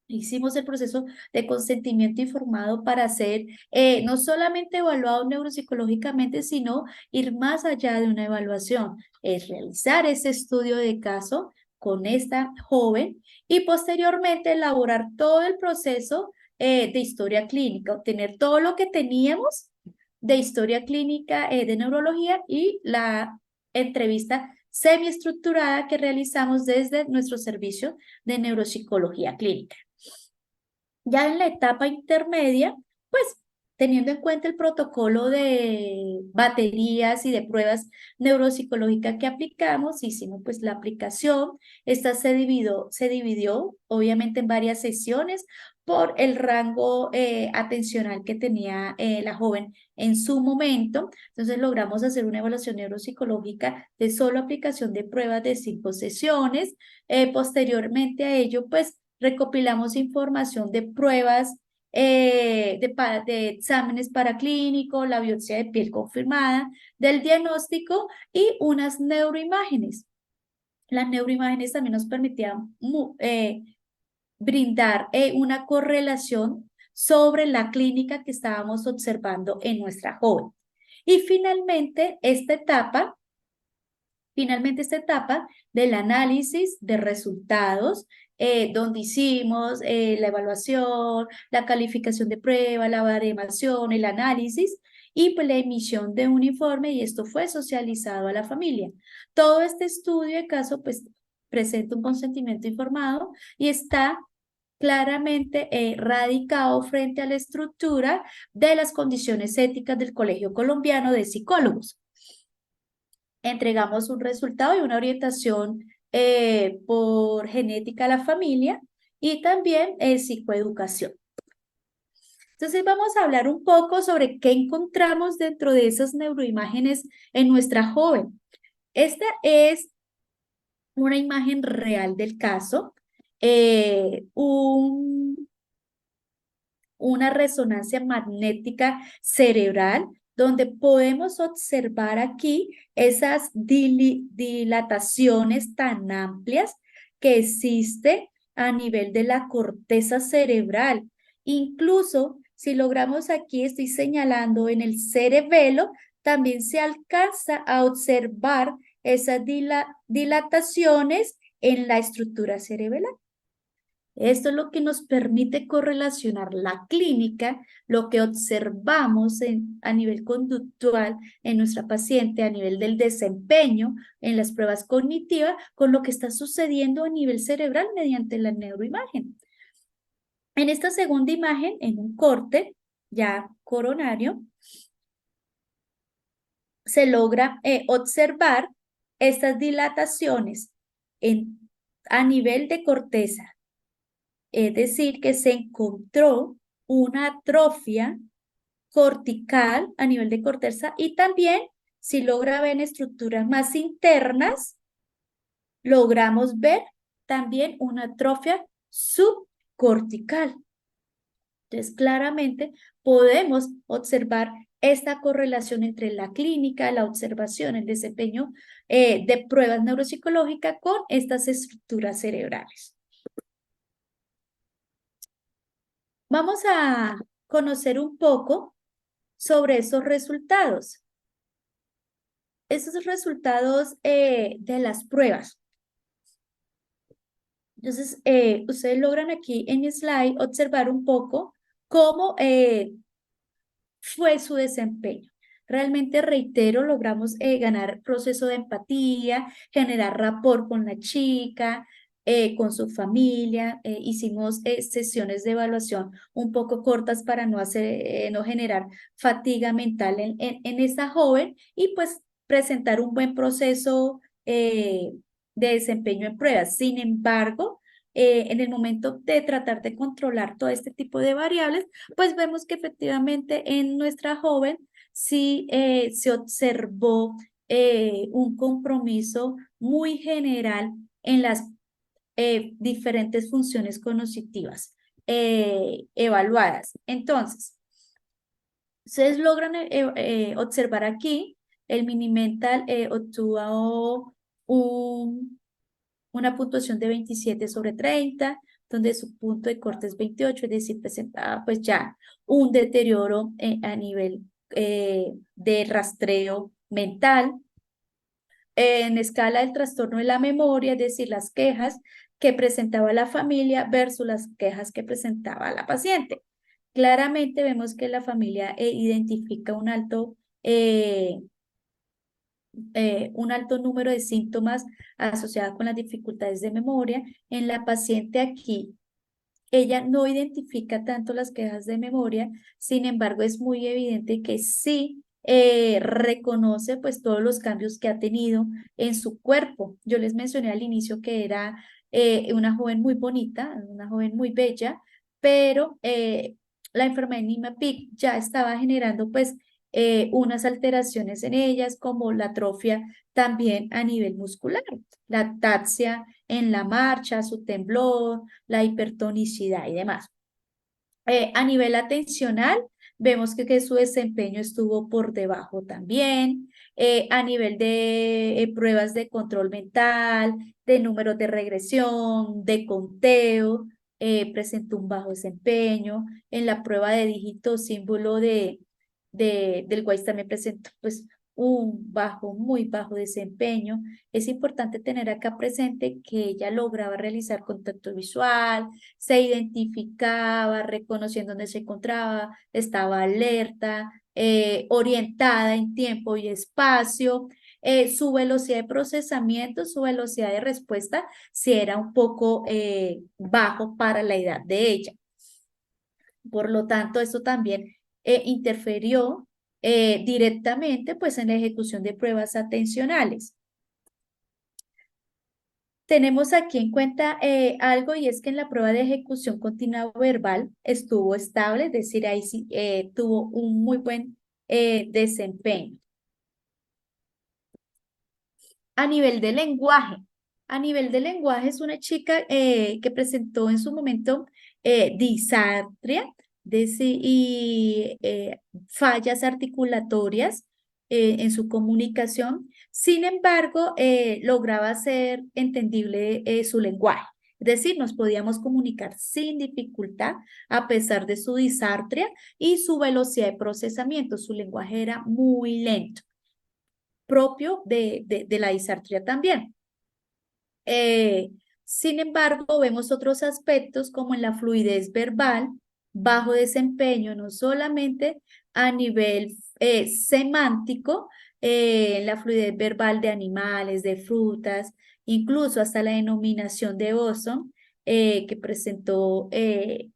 Hicimos el proceso de consentimiento informado para ser no solamente evaluado neuropsicológicamente, sino ir más allá de una evaluación, es realizar ese estudio de caso con esta joven y posteriormente elaborar todo el proceso de historia clínica, obtener todo lo que teníamos de historia clínica de neurología y la entrevista semiestructurada que realizamos desde nuestro servicio de neuropsicología clínica. Ya en la etapa intermedia, pues teniendo en cuenta el protocolo de baterías y de pruebas neuropsicológicas que aplicamos, hicimos pues la aplicación. Esta se dividió obviamente en varias sesiones por el rango atencional que tenía la joven en su momento. Entonces logramos hacer una evaluación neuropsicológica de solo aplicación de pruebas de 5 sesiones. Posteriormente a ello, pues recopilamos información de pruebas, de exámenes paraclínicos, la biopsia de piel confirmada, del diagnóstico y unas neuroimágenes. Las neuroimágenes también nos permitían brindar una correlación sobre la clínica que estábamos observando en nuestra joven. Y finalmente esta etapa del análisis de resultados, donde hicimos la evaluación, la calificación de prueba, la baremación, el análisis y pues la emisión de un informe, y esto fue socializado a la familia. Todo este estudio de caso pues presenta un consentimiento informado y está claramente radicado frente a la estructura de las condiciones éticas del Colegio Colombiano de Psicólogos. Entregamos un resultado y una orientación por genética a la familia y también psicoeducación. Entonces vamos a hablar un poco sobre qué encontramos dentro de esas neuroimágenes en nuestra joven. Esta es una imagen real del caso, una resonancia magnética cerebral, donde podemos observar aquí esas dilataciones tan amplias que existe a nivel de la corteza cerebral. Incluso si logramos aquí, estoy señalando en el cerebelo, también se alcanza a observar esas dilataciones en la estructura cerebral. Esto es lo que nos permite correlacionar la clínica, lo que observamos a nivel conductual en nuestra paciente, a nivel del desempeño en las pruebas cognitivas, con lo que está sucediendo a nivel cerebral mediante la neuroimagen. En esta segunda imagen, en un corte ya coronario, se logra observar estas dilataciones a nivel de corteza. Es decir, que se encontró una atrofia cortical a nivel de corteza y también, si logra ver en estructuras más internas, logramos ver también una atrofia subcortical. Entonces, claramente podemos observar esta correlación entre la clínica, la observación, el desempeño de pruebas neuropsicológicas con estas estructuras cerebrales. Vamos a conocer un poco sobre esos resultados. Esos resultados de las pruebas. Entonces, ustedes logran aquí en mi slide observar un poco cómo fue su desempeño. Realmente, reitero, logramos ganar proceso de empatía, generar rapport con la chica, con su familia. Hicimos sesiones de evaluación un poco cortas para no generar fatiga mental en esta joven y pues presentar un buen proceso de desempeño en pruebas. Sin embargo, en el momento de tratar de controlar todo este tipo de variables, pues vemos que efectivamente en nuestra joven sí se observó un compromiso muy general en las diferentes funciones cognitivas evaluadas. Entonces, ustedes logran observar aquí, el Mini-Mental obtuvo una puntuación de 27/30, donde su punto de corte es 28, es decir, presentaba pues ya un deterioro a nivel de rastreo mental. En escala del trastorno de la memoria, es decir, las quejas que presentaba la familia versus las quejas que presentaba la paciente. Claramente vemos que la familia identifica un alto número de síntomas asociados con las dificultades de memoria. En la paciente aquí, ella no identifica tanto las quejas de memoria, sin embargo, es muy evidente que sí reconoce pues todos los cambios que ha tenido en su cuerpo. Yo les mencioné al inicio que era una joven muy bonita, una joven muy bella, pero la enfermedad de Niemann-Pick ya estaba generando pues unas alteraciones en ellas como la atrofia también a nivel muscular, la ataxia en la marcha, su temblor, la hipertonicidad y demás. A nivel atencional, vemos que su desempeño estuvo por debajo también. A nivel de pruebas de control mental, de números de regresión, de conteo, presentó un bajo desempeño. En la prueba de dígito símbolo del WAIS también presentó pues, un bajo, muy bajo desempeño. Es importante tener acá presente que ella lograba realizar contacto visual, se identificaba, reconociendo dónde se encontraba, estaba alerta, orientada en tiempo y espacio. Su velocidad de procesamiento, su velocidad de respuesta, si era un poco bajo para la edad de ella. Por lo tanto, esto también interfirió directamente pues, en la ejecución de pruebas atencionales. Tenemos aquí en cuenta algo y es que en la prueba de ejecución continua verbal estuvo estable, es decir, ahí sí tuvo un muy buen desempeño. A nivel de lenguaje es una chica que presentó en su momento disartria y fallas articulatorias en su comunicación. Sin embargo, lograba hacer entendible su lenguaje. Es decir, nos podíamos comunicar sin dificultad a pesar de su disartria y su velocidad de procesamiento. Su lenguaje era muy lento, propio de la disartria también. Eh, Sin embargo, vemos otros aspectos como en la fluidez verbal, bajo desempeño, no solamente a nivel semántico, en la fluidez verbal de animales, de frutas, incluso hasta la denominación de Boston, que presentó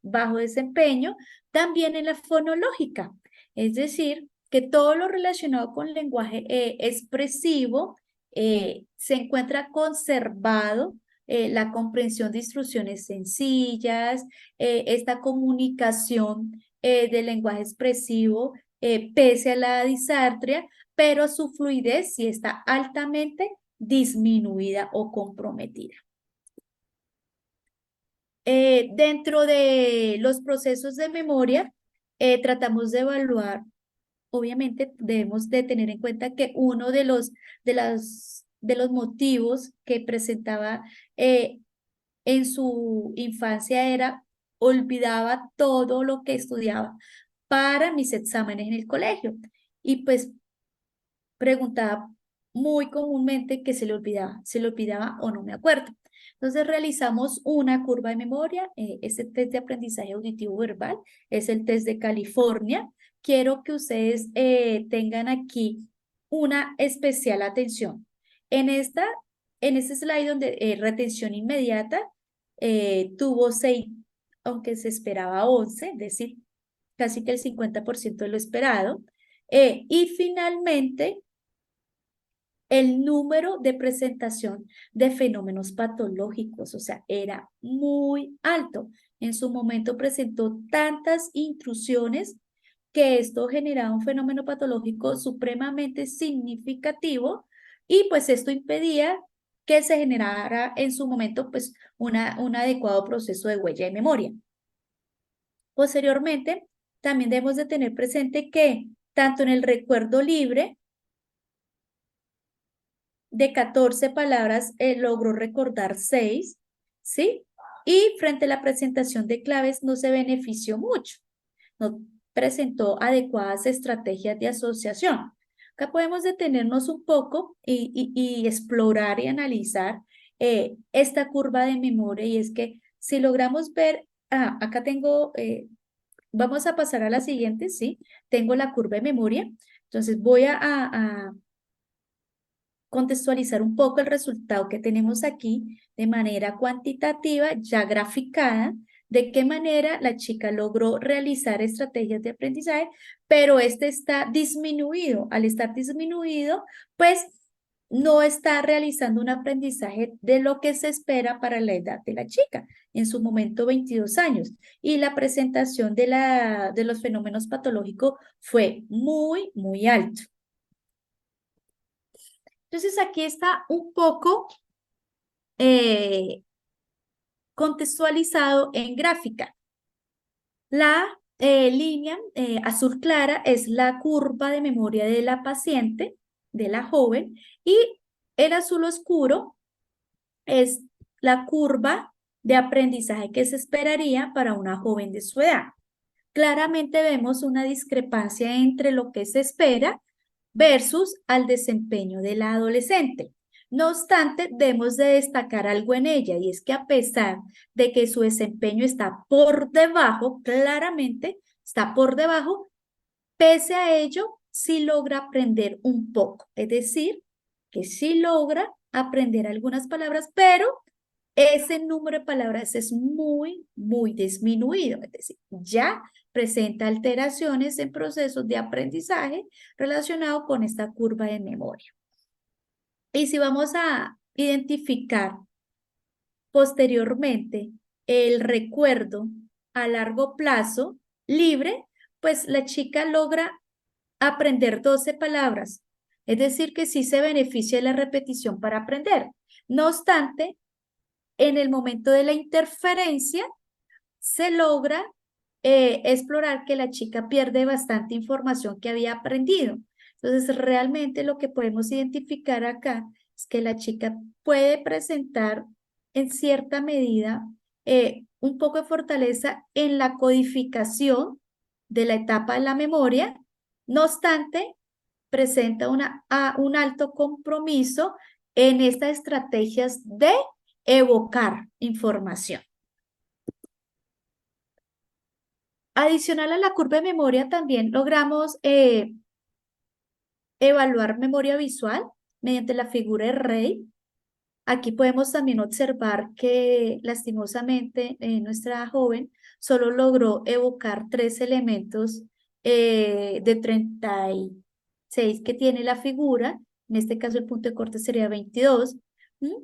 bajo desempeño, también en la fonológica, es decir, que todo lo relacionado con lenguaje expresivo se encuentra conservado la comprensión de instrucciones sencillas, esta comunicación del lenguaje expresivo, pese a la disartria, pero su fluidez sí está altamente disminuida o comprometida. Dentro de los procesos de memoria, tratamos de evaluar. Obviamente debemos de tener en cuenta que uno de los motivos que presentaba en su infancia era olvidaba todo lo que estudiaba para mis exámenes en el colegio y pues preguntaba muy comúnmente que se le olvidaba o no me acuerdo. Entonces realizamos una curva de memoria, este test de aprendizaje auditivo verbal, es el test de California. Quiero que ustedes tengan aquí una especial atención. En en este slide donde retención inmediata tuvo 6, aunque se esperaba 11, es decir, casi que el 50% de lo esperado. Y finalmente, el número de presentación de fenómenos patológicos, o sea, era muy alto. En su momento presentó tantas intrusiones que esto generaba un fenómeno patológico supremamente significativo y pues esto impedía que se generara en su momento pues un adecuado proceso de huella de memoria. Posteriormente, también debemos de tener presente que tanto en el recuerdo libre de 14 palabras logró recordar 6, ¿sí? Y frente a la presentación de claves no se benefició mucho, no presentó adecuadas estrategias de asociación. Acá podemos detenernos un poco y explorar y analizar esta curva de memoria y es que si logramos ver, acá tengo, vamos a pasar a la siguiente, ¿sí? Tengo la curva de memoria, entonces voy a contextualizar un poco el resultado que tenemos aquí de manera cuantitativa, ya graficada, de qué manera la chica logró realizar estrategias de aprendizaje, pero este está disminuido. Al estar disminuido, pues no está realizando un aprendizaje de lo que se espera para la edad de la chica, en su momento 22 años. Y la presentación de los fenómenos patológicos fue muy, muy alto. Entonces aquí está un poco eh, contextualizado en gráfica. La línea azul clara es la curva de memoria de la paciente, de la joven, y el azul oscuro es la curva de aprendizaje que se esperaría para una joven de su edad. Claramente vemos una discrepancia entre lo que se espera versus al desempeño de la adolescente. No obstante, debemos de destacar algo en ella, y es que a pesar de que su desempeño está por debajo, claramente está por debajo, pese a ello, sí logra aprender un poco. Es decir, que sí logra aprender algunas palabras, pero ese número de palabras es muy, muy disminuido. Es decir, ya presenta alteraciones en procesos de aprendizaje relacionado con esta curva de memoria. Y si vamos a identificar posteriormente el recuerdo a largo plazo libre, pues la chica logra aprender 12 palabras. Es decir, que sí se beneficia de la repetición para aprender. No obstante, en el momento de la interferencia, se logra explorar que la chica pierde bastante información que había aprendido. Entonces, realmente lo que podemos identificar acá es que la chica puede presentar en cierta medida un poco de fortaleza en la codificación de la etapa de la memoria. No obstante, presenta un alto compromiso en estas estrategias de evocar información. Adicional a la curva de memoria, también logramos evaluar memoria visual mediante la figura de Rey. Aquí podemos también observar que lastimosamente nuestra joven solo logró evocar 3 elementos de 36 que tiene la figura. En este caso el punto de corte sería 22. ¿Mm?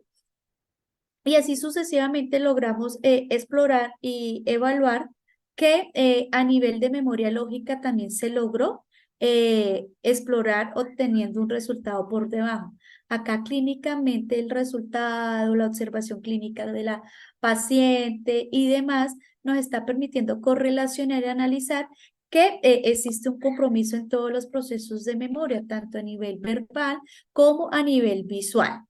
Y así sucesivamente logramos explorar y evaluar que a nivel de memoria lógica también se logró explorar obteniendo un resultado por debajo. Acá clínicamente el resultado, la observación clínica de la paciente y demás nos está permitiendo correlacionar y analizar que existe un compromiso en todos los procesos de memoria, tanto a nivel verbal como a nivel visual.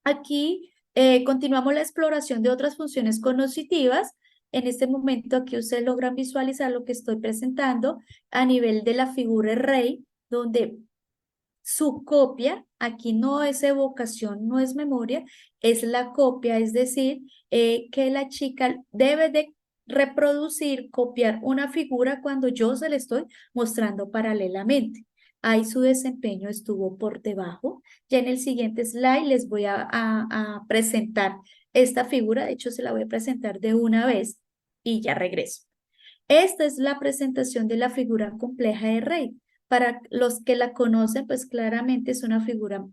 Aquí continuamos la exploración de otras funciones cognitivas. En este momento aquí ustedes logran visualizar lo que estoy presentando a nivel de la figura Rey, donde su copia, aquí no es evocación, no es memoria, es la copia, es decir, que la chica debe de reproducir, copiar una figura cuando yo se la estoy mostrando paralelamente. Ahí su desempeño estuvo por debajo. Ya en el siguiente slide les voy a presentar esta figura, de hecho se la voy a presentar de una vez y ya regreso. Esta es la presentación de la figura compleja de Rey. Para los que la conocen, pues claramente es una figura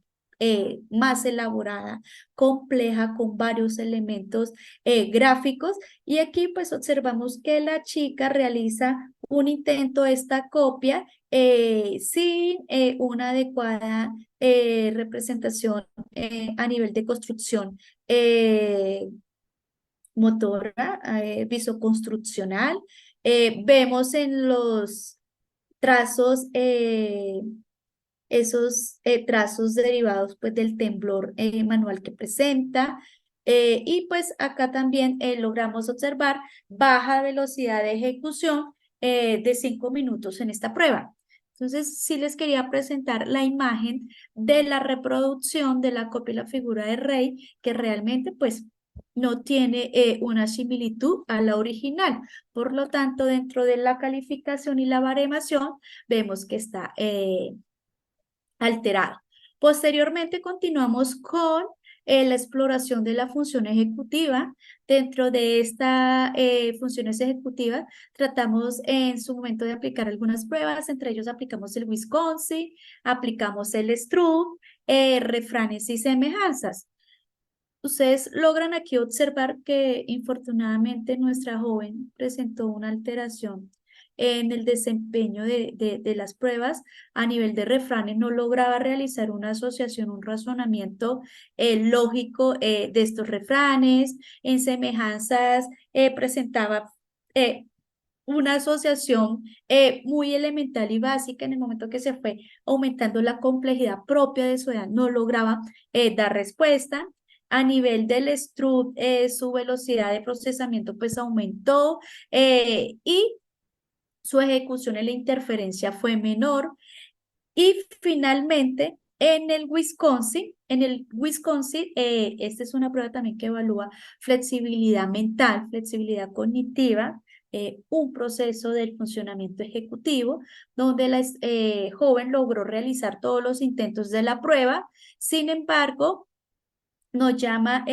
más elaborada, compleja, con varios elementos gráficos. Y aquí pues observamos que la chica realiza un intento de esta copia sin una adecuada representación a nivel de construcción motora, visoconstruccional. Vemos en los trazos, esos trazos derivados pues del temblor manual que presenta. Y pues acá también logramos observar baja velocidad de ejecución de 5 minutos en esta prueba. Entonces, sí les quería presentar la imagen de la reproducción de la copia y la figura de Rey, que realmente pues no tiene una similitud a la original. Por lo tanto, dentro de la calificación y la baremación, vemos que está alterado. Posteriormente, continuamos con la exploración de la función ejecutiva. Dentro de estas funciones ejecutivas, tratamos en su momento de aplicar algunas pruebas, entre ellos aplicamos el Wisconsin, aplicamos el Stroop, refranes y semejanzas. Ustedes logran aquí observar que infortunadamente nuestra joven presentó una alteración en el desempeño de las pruebas a nivel de refranes, no lograba realizar una asociación, un razonamiento lógico de estos refranes, en semejanzas presentaba eh, una asociación muy elemental y básica. En el momento que se fue aumentando la complejidad propia de su edad, no lograba dar respuesta. A nivel del STRUD, su velocidad de procesamiento pues aumentó y su ejecución en la interferencia fue menor. Y finalmente, en el Wisconsin, esta es una prueba también que evalúa flexibilidad mental, flexibilidad cognitiva, un proceso del funcionamiento ejecutivo, donde la joven logró realizar todos los intentos de la prueba. Sin embargo, nos llama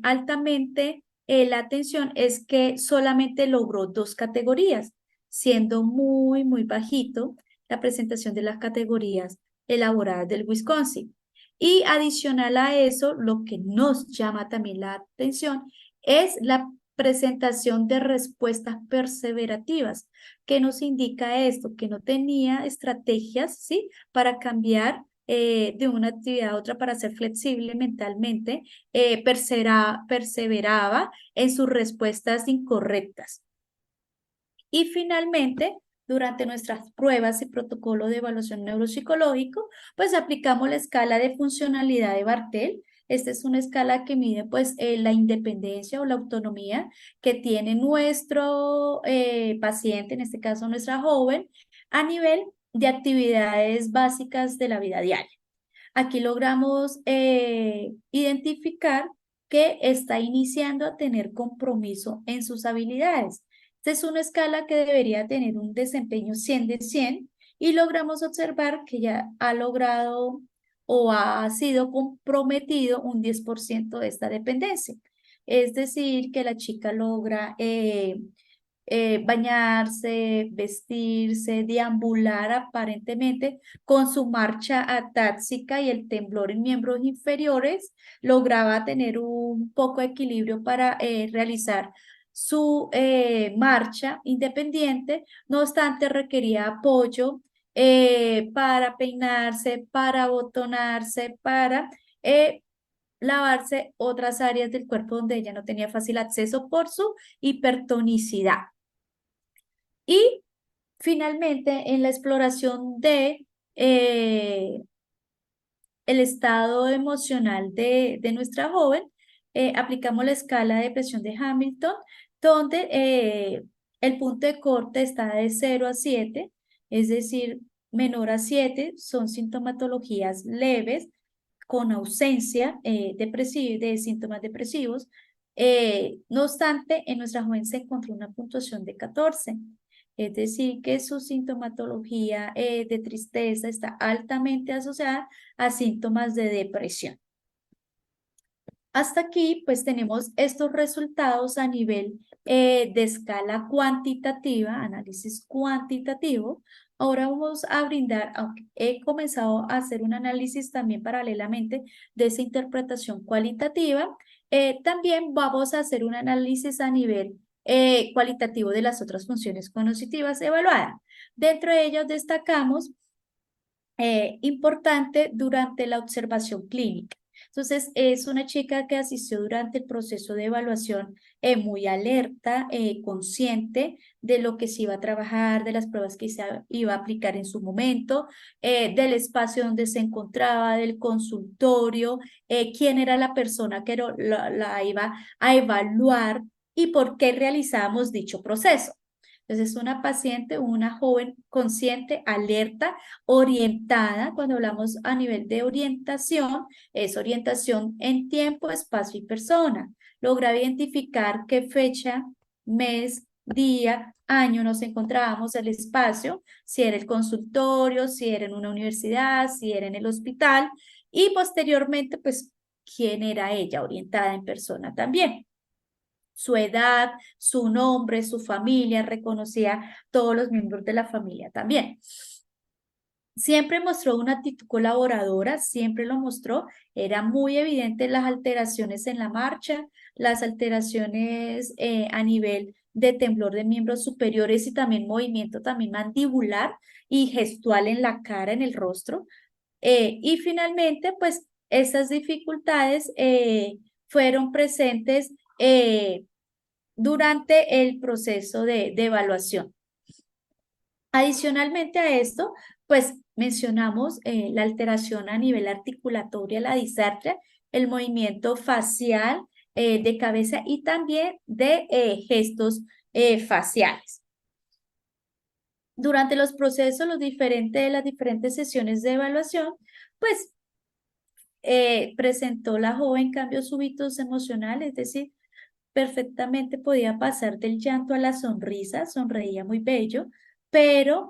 altamente la atención es que solamente logró 2 categorías, siendo muy, muy bajito la presentación de las categorías elaboradas del Wisconsin. Y adicional a eso, lo que nos llama también la atención es la presentación de respuestas perseverativas. ¿Qué nos indica esto? Que no tenía estrategias, ¿sí? Para cambiar de una actividad a otra para ser flexible mentalmente, perseveraba en sus respuestas incorrectas. Y finalmente, durante nuestras pruebas y protocolo de evaluación neuropsicológico, pues aplicamos la escala de funcionalidad de Bartel. Esta es una escala que mide pues la independencia o la autonomía que tiene nuestro paciente, en este caso nuestra joven, a nivel de actividades básicas de la vida diaria. Aquí logramos identificar que está iniciando a tener compromiso en sus habilidades. Esta es una escala que debería tener un desempeño 100 de 100 y logramos observar que ya ha logrado o ha sido comprometido un 10% de esta dependencia. Es decir, que la chica logra bañarse, vestirse, deambular aparentemente con su marcha atáxica y el temblor en miembros inferiores, lograba tener un poco de equilibrio para realizar su marcha independiente. No obstante, requería apoyo para peinarse, para abotonarse, para lavarse otras áreas del cuerpo donde ella no tenía fácil acceso por su hipertonicidad. Y finalmente, en la exploración de el estado emocional de nuestra joven, aplicamos la escala de presión de Hamilton, donde el punto de corte está de 0 a 7, es decir, menor a 7 son sintomatologías leves con ausencia de síntomas depresivos. No obstante, en nuestra joven se encontró una puntuación de 14. Es decir, que su sintomatología de tristeza está altamente asociada a síntomas de depresión. Hasta aquí, pues tenemos estos resultados a nivel de escala cuantitativa, análisis cuantitativo. Ahora vamos a brindar, aunque he comenzado a hacer un análisis también paralelamente de esa interpretación cualitativa, también vamos a hacer un análisis a nivel cualitativo de las otras funciones cognitivas evaluadas. Dentro de ellas destacamos importante durante la observación clínica. Entonces, es una chica que asistió durante el proceso de evaluación muy alerta, consciente de lo que se iba a trabajar, de las pruebas que se iba a aplicar en su momento, del espacio donde se encontraba, del consultorio, quién era la persona que la iba a evaluar y por qué realizábamos dicho proceso. Entonces, una paciente, una joven consciente, alerta, orientada. Cuando hablamos a nivel de orientación, es orientación en tiempo, espacio y persona. Logra identificar qué fecha, mes, día, año nos encontrábamos, el espacio, si era el consultorio, si era en una universidad, si era en el hospital y posteriormente, pues, quién era ella, orientada en persona también. Su edad, su nombre, su familia, reconocía todos los miembros de la familia también. Siempre mostró una actitud colaboradora, siempre lo mostró. Era muy evidente las alteraciones en la marcha, las alteraciones a nivel de temblor de miembros superiores y también movimiento también mandibular y gestual en la cara, en el rostro. Y finalmente, pues esas dificultades fueron presentes durante el proceso de evaluación. Adicionalmente a esto, pues mencionamos la alteración a nivel articulatorio, la disartria, el movimiento facial de cabeza y también de gestos faciales. Durante los procesos, las diferentes sesiones de evaluación, pues presentó la joven cambios súbitos emocionales, es decir, perfectamente podía pasar del llanto a la sonrisa, sonreía muy bello, pero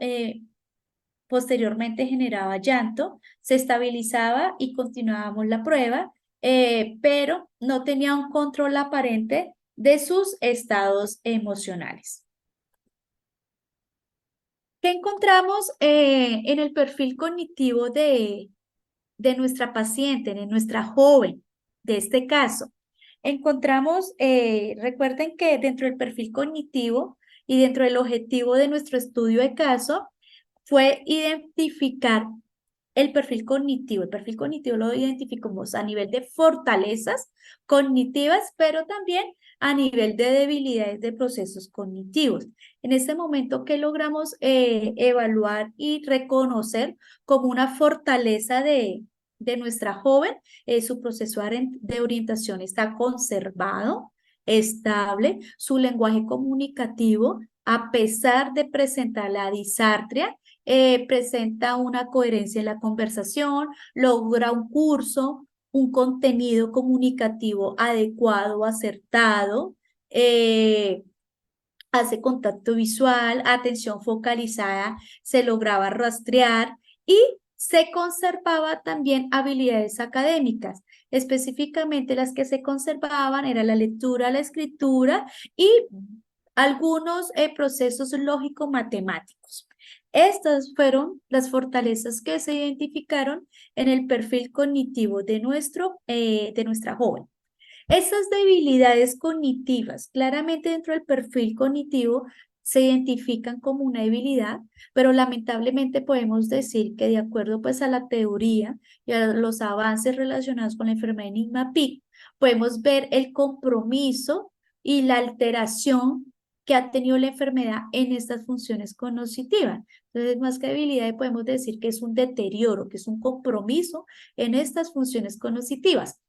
posteriormente generaba llanto, se estabilizaba y continuábamos la prueba, pero no tenía un control aparente de sus estados emocionales. ¿Qué encontramos en el perfil cognitivo de nuestra paciente, de nuestra joven, de este caso? Encontramos, recuerden que dentro del perfil cognitivo y dentro del objetivo de nuestro estudio de caso fue identificar el perfil cognitivo. El perfil cognitivo lo identificamos a nivel de fortalezas cognitivas, pero también a nivel de debilidades de procesos cognitivos. En este momento, ¿qué logramos evaluar y reconocer como una fortaleza de nuestra joven? Su proceso de orientación está conservado, estable, su lenguaje comunicativo, a pesar de presentar la disartria, presenta una coherencia en la conversación, logra un curso, un contenido comunicativo adecuado, acertado, hace contacto visual, atención focalizada, se lograba rastrear y se conservaba también habilidades académicas. Específicamente las que se conservaban era la lectura, la escritura y algunos procesos lógico-matemáticos. Estas fueron las fortalezas que se identificaron en el perfil cognitivo de nuestra joven. Esas debilidades cognitivas, claramente dentro del perfil cognitivo, se identifican como una debilidad, pero lamentablemente podemos decir que de acuerdo pues a la teoría y a los avances relacionados con la enfermedad de Enigma-Pick, podemos ver el compromiso y la alteración que ha tenido la enfermedad en estas funciones cognitivas. Entonces, más que debilidad, podemos decir que es un deterioro, que es un compromiso en estas funciones cognitivas.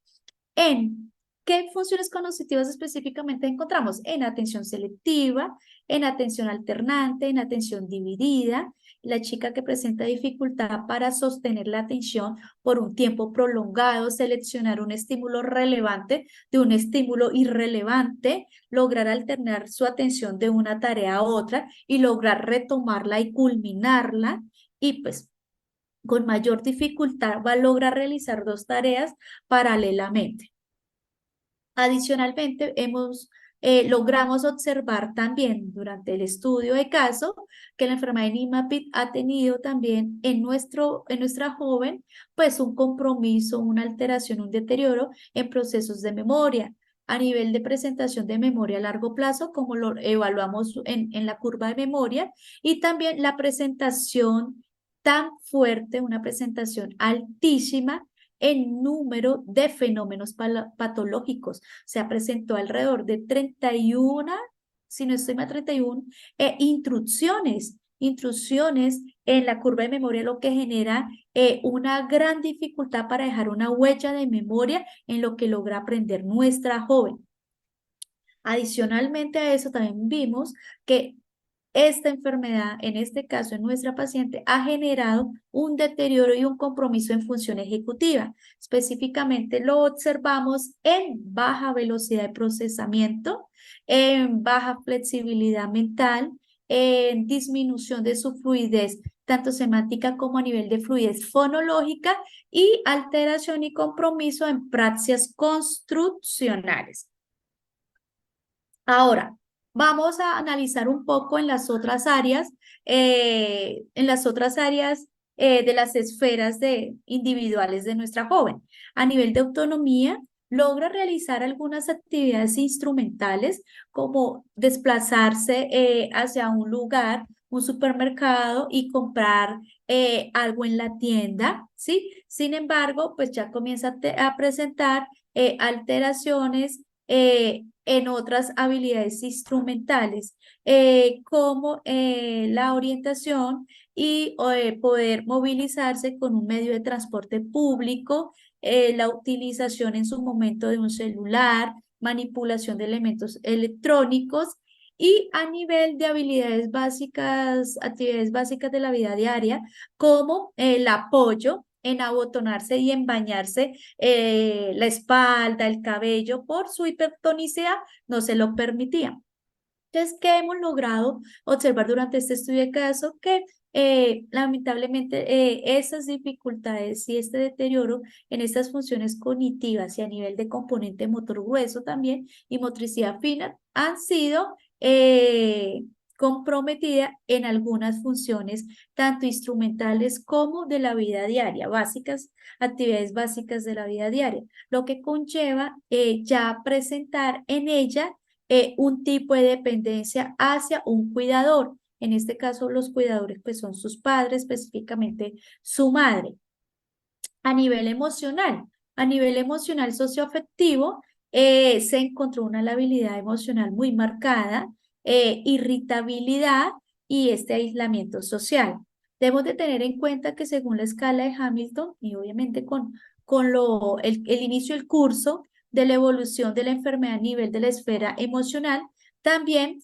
¿En qué funciones cognitivas específicamente encontramos? En atención selectiva, en atención alternante, en atención dividida, la chica que presenta dificultad para sostener la atención por un tiempo prolongado, seleccionar un estímulo relevante de un estímulo irrelevante, lograr alternar su atención de una tarea a otra y lograr retomarla y culminarla y pues con mayor dificultad va a lograr realizar dos tareas paralelamente. Adicionalmente, logramos observar también durante el estudio de caso que la enfermedad de NIMAPID ha tenido también en nuestra joven pues un compromiso, una alteración, un deterioro en procesos de memoria. A nivel de presentación de memoria a largo plazo, como lo evaluamos en la curva de memoria, y también la presentación tan fuerte, una presentación altísima en número de fenómenos patológicos. Se presentó alrededor de 31, si no estoy mal, 31 intrusiones en la curva de memoria, lo que genera una gran dificultad para dejar una huella de memoria en lo que logra aprender nuestra joven. Adicionalmente a eso, también vimos que esta enfermedad, en este caso en nuestra paciente, ha generado un deterioro y un compromiso en función ejecutiva. Específicamente lo observamos en baja velocidad de procesamiento, en baja flexibilidad mental, en disminución de su fluidez, tanto semántica como a nivel de fluidez fonológica y alteración y compromiso en praxias construccionales. Ahora, vamos a analizar un poco en las otras áreas de las esferas individuales de nuestra joven. A nivel de autonomía, logra realizar algunas actividades instrumentales como desplazarse hacia un lugar, un supermercado y comprar algo en la tienda, ¿sí? Sin embargo, pues ya comienza a presentar alteraciones en otras habilidades instrumentales, como la orientación y poder movilizarse con un medio de transporte público, la utilización en su momento de un celular, manipulación de elementos electrónicos y a nivel de habilidades básicas, actividades básicas de la vida diaria, como el apoyo en abotonarse y en bañarse la espalda, el cabello, por su hipertonicidad, no se lo permitía. Entonces, ¿qué hemos logrado observar durante este estudio de caso? Que lamentablemente esas dificultades y este deterioro en estas funciones cognitivas y a nivel de componente motor grueso también y motricidad fina han sido comprometidas en algunas funciones, tanto instrumentales como de la vida diaria, básicas, actividades básicas de la vida diaria, lo que conlleva ya presentar en ella un tipo de dependencia hacia un cuidador. En este caso, los cuidadores pues son sus padres, específicamente su madre. A nivel emocional socioafectivo, se encontró una labilidad emocional muy marcada, irritabilidad y este aislamiento social. Debemos de tener en cuenta que según la escala de Hamilton, y obviamente el inicio del curso de la evolución de la enfermedad a nivel de la esfera emocional, también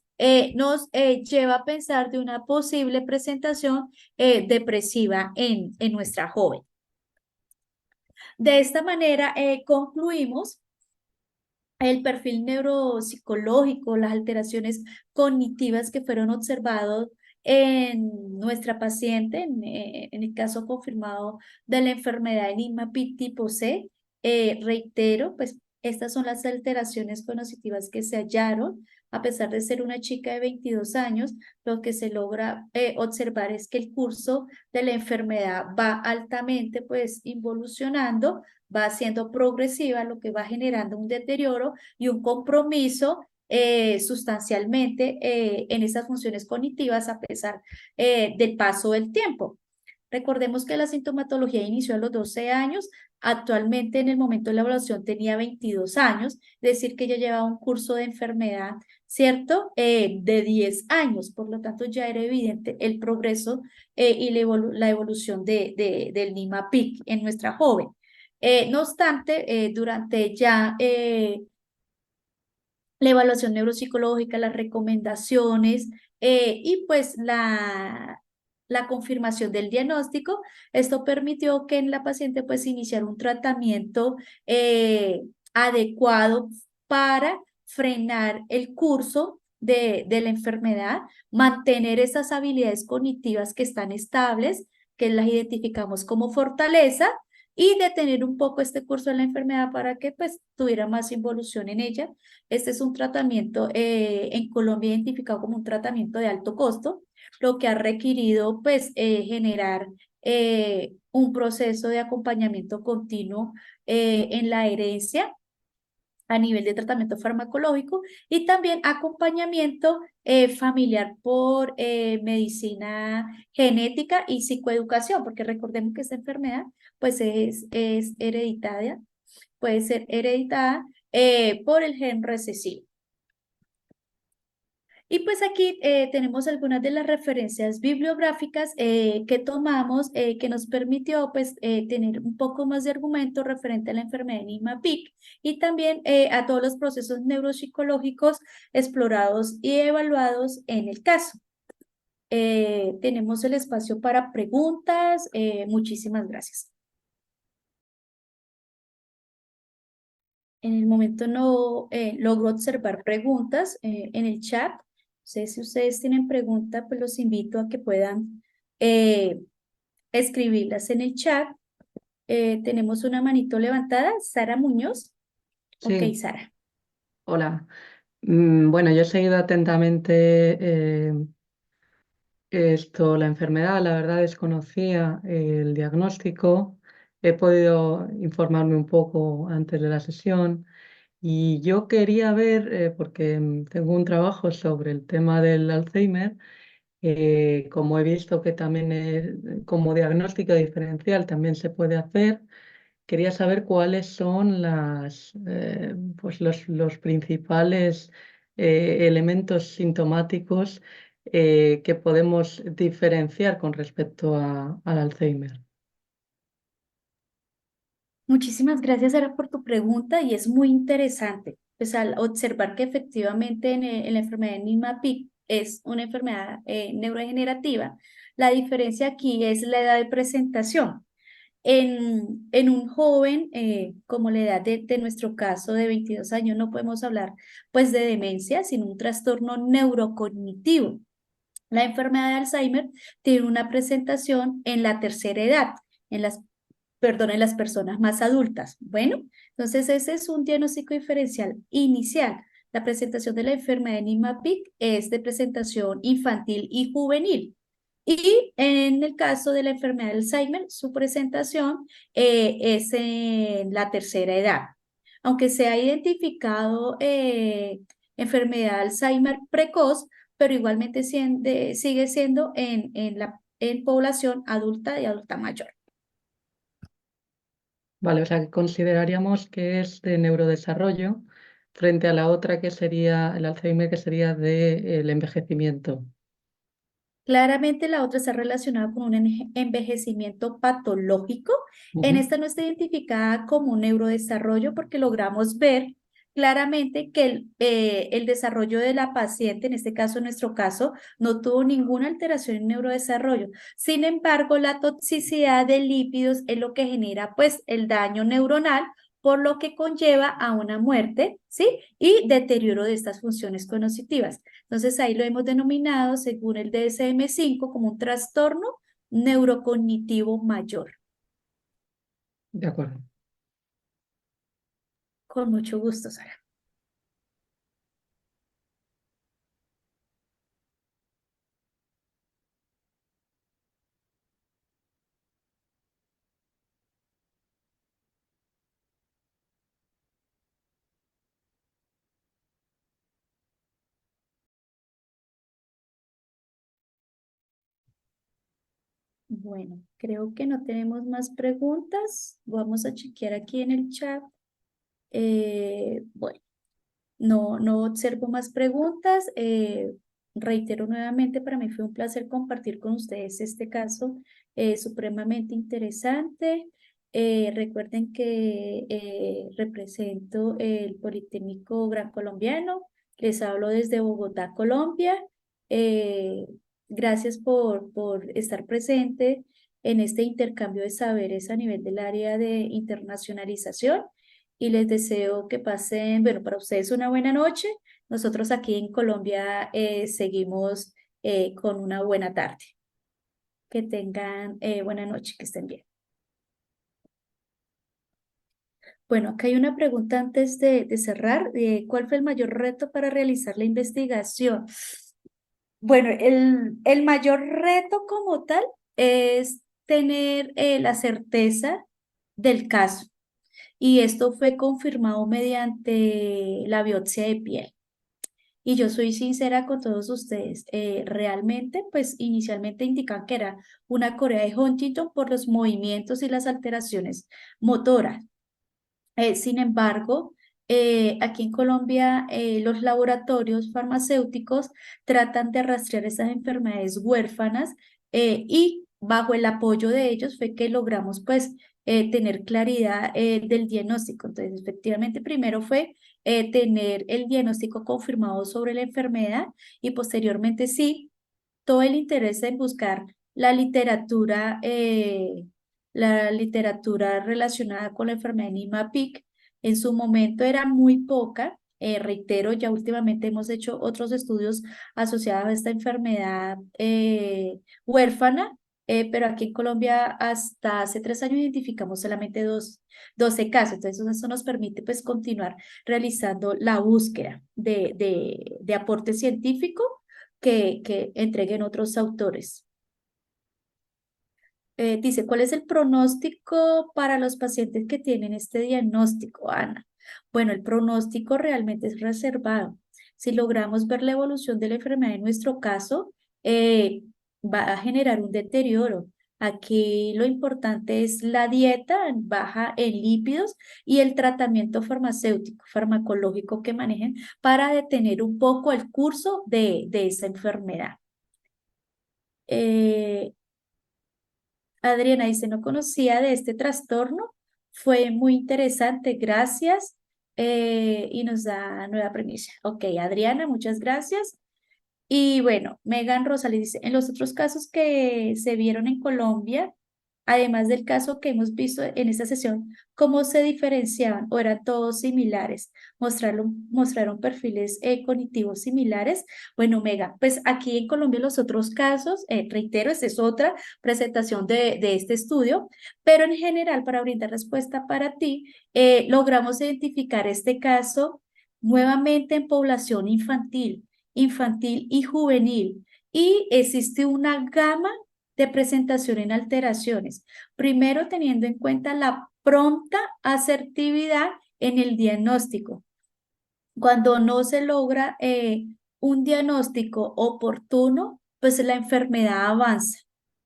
nos lleva a pensar de una posible presentación depresiva en nuestra joven. De esta manera, concluimos el perfil neuropsicológico, las alteraciones cognitivas que fueron observados en nuestra paciente, en el caso confirmado de la enfermedad enigma-PIC tipo C. Reitero, pues estas son las alteraciones cognitivas que se hallaron. A pesar de ser una chica de 22 años, lo que se logra observar es que el curso de la enfermedad va altamente pues involucionando, va siendo progresiva, lo que va generando un deterioro y un compromiso sustancialmente en esas funciones cognitivas a pesar del paso del tiempo. Recordemos que la sintomatología inició a los 12 años, actualmente en el momento de la evaluación tenía 22 años, es decir, que ya llevaba un curso de enfermedad, ¿cierto? De 10 años, por lo tanto ya era evidente el progreso y la evolución del NIMA-PIC en nuestra joven. No obstante, durante ya la evaluación neuropsicológica, las recomendaciones y pues la confirmación del diagnóstico, esto permitió que en la paciente pues iniciara un tratamiento adecuado para frenar el curso de la enfermedad, mantener esas habilidades cognitivas que están estables, que las identificamos como fortaleza, y detener un poco este curso de la enfermedad para que pues tuviera más involución en ella. Este es un tratamiento en Colombia identificado como un tratamiento de alto costo, lo que ha requerido pues generar un proceso de acompañamiento continuo en la herencia a nivel de tratamiento farmacológico y también acompañamiento familiar por medicina genética y psicoeducación, porque recordemos que esta enfermedad pues es hereditaria, puede ser hereditada por el gen recesivo. Y pues aquí tenemos algunas de las referencias bibliográficas que tomamos, que nos permitió pues tener un poco más de argumento referente a la enfermedad de Enigma-PIC y también a todos los procesos neuropsicológicos explorados y evaluados en el caso. Tenemos el espacio para preguntas. Muchísimas gracias. En el momento no logro observar preguntas en el chat. No sé si ustedes tienen preguntas, pues los invito a que puedan eh, escribirlas en el chat. Tenemos una manito levantada, Sara Muñoz. Ok, Sí, Sara. hola. Bueno, yo he seguido atentamente La enfermedad, la verdad desconocía el diagnóstico. He podido informarme un poco antes de la sesión y yo quería ver, porque tengo un trabajo sobre el tema del Alzheimer, como he visto que también como diagnóstico diferencial también se puede hacer. Quería saber cuáles son pues los principales elementos sintomáticos que podemos diferenciar con respecto al Alzheimer. Muchísimas gracias, Sara, por tu pregunta y es muy interesante, pues al observar que efectivamente en la enfermedad de NIMAPIC es una enfermedad neurodegenerativa, la diferencia aquí es la edad de presentación. En un joven, como la edad de nuestro caso de 22 años, no podemos hablar pues de demencia, sino un trastorno neurocognitivo. La enfermedad de Alzheimer tiene una presentación en la tercera edad, en las, perdón, en las personas más adultas. Bueno, entonces ese es un diagnóstico diferencial inicial. La presentación de la enfermedad de NIMAPIC es de presentación infantil y juvenil. Y en el caso de la enfermedad de Alzheimer, su presentación es en la tercera edad. Aunque se ha identificado enfermedad de Alzheimer precoz, pero igualmente sigue siendo en población adulta y adulta mayor. Vale, o sea que consideraríamos que es de neurodesarrollo frente a la otra que sería el Alzheimer, que sería del envejecimiento. Claramente la otra está relacionada con un envejecimiento patológico. En Ujú. esta no está identificada como un neurodesarrollo porque logramos ver claramente que el desarrollo de la paciente, en este caso, en nuestro caso, no tuvo ninguna alteración en neurodesarrollo. Sin embargo, la toxicidad de lípidos es lo que genera pues el daño neuronal, por lo que conlleva a una muerte, ¿sí? Y deterioro de estas funciones cognitivas. Entonces ahí lo hemos denominado, según el DSM-5, como un trastorno neurocognitivo mayor. De acuerdo. Con mucho gusto, Sara. Bueno, creo que no tenemos más preguntas. Vamos a chequear aquí en el chat. Bueno, no observo más preguntas. Reitero nuevamente, para mí fue un placer compartir con ustedes este caso supremamente interesante. Recuerden que represento el Politécnico Gran Colombiano. Les hablo desde Bogotá, Colombia. Eh, Gracias por estar presente en este intercambio de saberes a nivel del área de internacionalización y les deseo que pasen, bueno, para ustedes una buena noche. Nosotros aquí en Colombia seguimos con una buena tarde. Que tengan buena noche, que estén bien. Bueno, acá hay una pregunta antes de cerrar. ¿Cuál fue el mayor reto para realizar la investigación? Bueno, el mayor reto como tal es tener la certeza del caso. Y esto fue confirmado mediante la biopsia de piel. Y yo soy sincera con todos ustedes, realmente, pues inicialmente indican que era una corea de Huntington por los movimientos y las alteraciones motoras. Sin embargo, aquí en Colombia, los laboratorios farmacéuticos tratan de rastrear esas enfermedades huérfanas y bajo el apoyo de ellos fue que logramos pues tener claridad del diagnóstico. Entonces, efectivamente, primero fue tener el diagnóstico confirmado sobre la enfermedad y posteriormente sí, todo el interés en buscar la literatura relacionada con la enfermedad de NIMAPIC. En su momento era muy poca. Reitero, ya últimamente hemos hecho otros estudios asociados a esta enfermedad huérfana, pero aquí en Colombia hasta hace 3 años identificamos solamente 12 casos. Entonces eso nos permite pues continuar realizando la búsqueda de aporte científico que entreguen otros autores. Dice, ¿cuál es el pronóstico para los pacientes que tienen este diagnóstico, Ana? Bueno, el pronóstico realmente es reservado. Si logramos ver la evolución de la enfermedad en nuestro caso, eh, va a generar un deterioro. Aquí lo importante es la dieta baja en lípidos y el tratamiento farmacéutico, farmacológico que manejen para detener un poco el curso de esa enfermedad. Eh, Adriana dice, no conocía de este trastorno, fue muy interesante, gracias. Y nos da nueva premisa. Ok, Adriana, muchas gracias. Y bueno, Megan Rosales dice, en los otros casos que se vieron en Colombia, además del caso que hemos visto en esta sesión, ¿cómo se diferenciaban o eran todos similares? ¿Mostraron perfiles cognitivos similares? Bueno, Megan, pues aquí en Colombia los otros casos, reitero, esta es otra presentación de este estudio, pero en general, para brindar respuesta para ti, logramos identificar este caso nuevamente en población infantil y juvenil. Y existe una gama de presentación en alteraciones. Primero, teniendo en cuenta la pronta asertividad en el diagnóstico. Cuando no se logra un diagnóstico oportuno, pues la enfermedad avanza,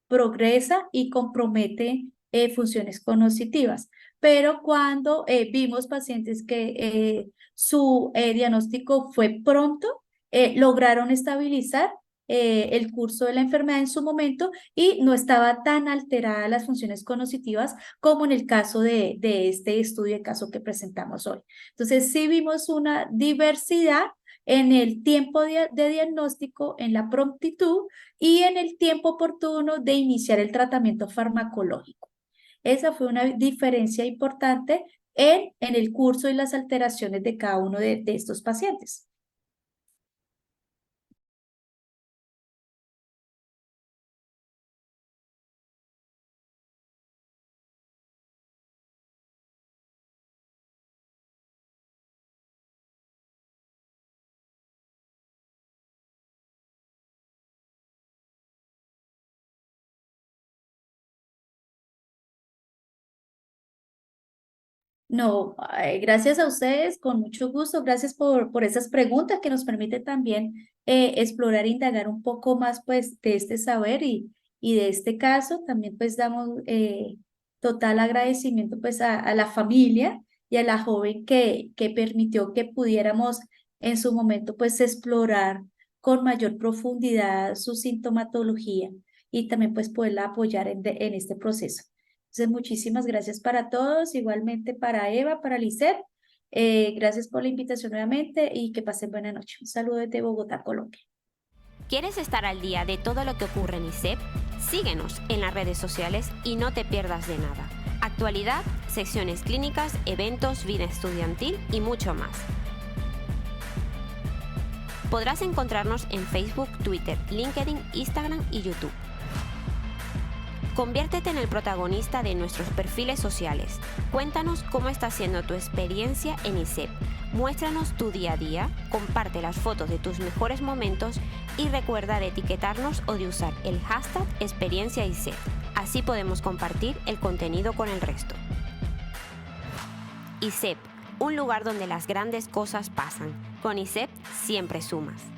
progresa y compromete funciones cognitivas. Pero cuando vimos pacientes que su diagnóstico fue pronto, lograron estabilizar el curso de la enfermedad en su momento y no estaba tan alterada las funciones cognitivas como en el caso de este estudio de caso que presentamos hoy. Entonces, sí vimos una diversidad en el tiempo de diagnóstico, en la prontitud y en el tiempo oportuno de iniciar el tratamiento farmacológico. Esa fue una diferencia importante en el curso y las alteraciones de cada uno de estos pacientes. No, gracias a ustedes, con mucho gusto. Gracias por esas preguntas que nos permiten también explorar e indagar un poco más pues de este saber y de este caso. También pues damos total agradecimiento pues a la familia y a la joven que permitió que pudiéramos en su momento pues explorar con mayor profundidad su sintomatología y también pues poderla apoyar en este proceso. Entonces, muchísimas gracias para todos, igualmente para Eva, para Lisette. Gracias por la invitación nuevamente y que pasen buena noche. Un saludo desde Bogotá, Colombia. ¿Quieres estar al día de todo lo que ocurre en ISEP? Síguenos en las redes sociales y no te pierdas de nada. Actualidad, secciones clínicas, eventos, vida estudiantil y mucho más. Podrás encontrarnos en Facebook, Twitter, LinkedIn, Instagram y YouTube. Conviértete en el protagonista de nuestros perfiles sociales. Cuéntanos cómo está siendo tu experiencia en ISEP. Muéstranos tu día a día, comparte las fotos de tus mejores momentos y recuerda de etiquetarnos o de usar el hashtag experienciaISEP. Así podemos compartir el contenido con el resto. ISEP, un lugar donde las grandes cosas pasan. Con ISEP siempre sumas.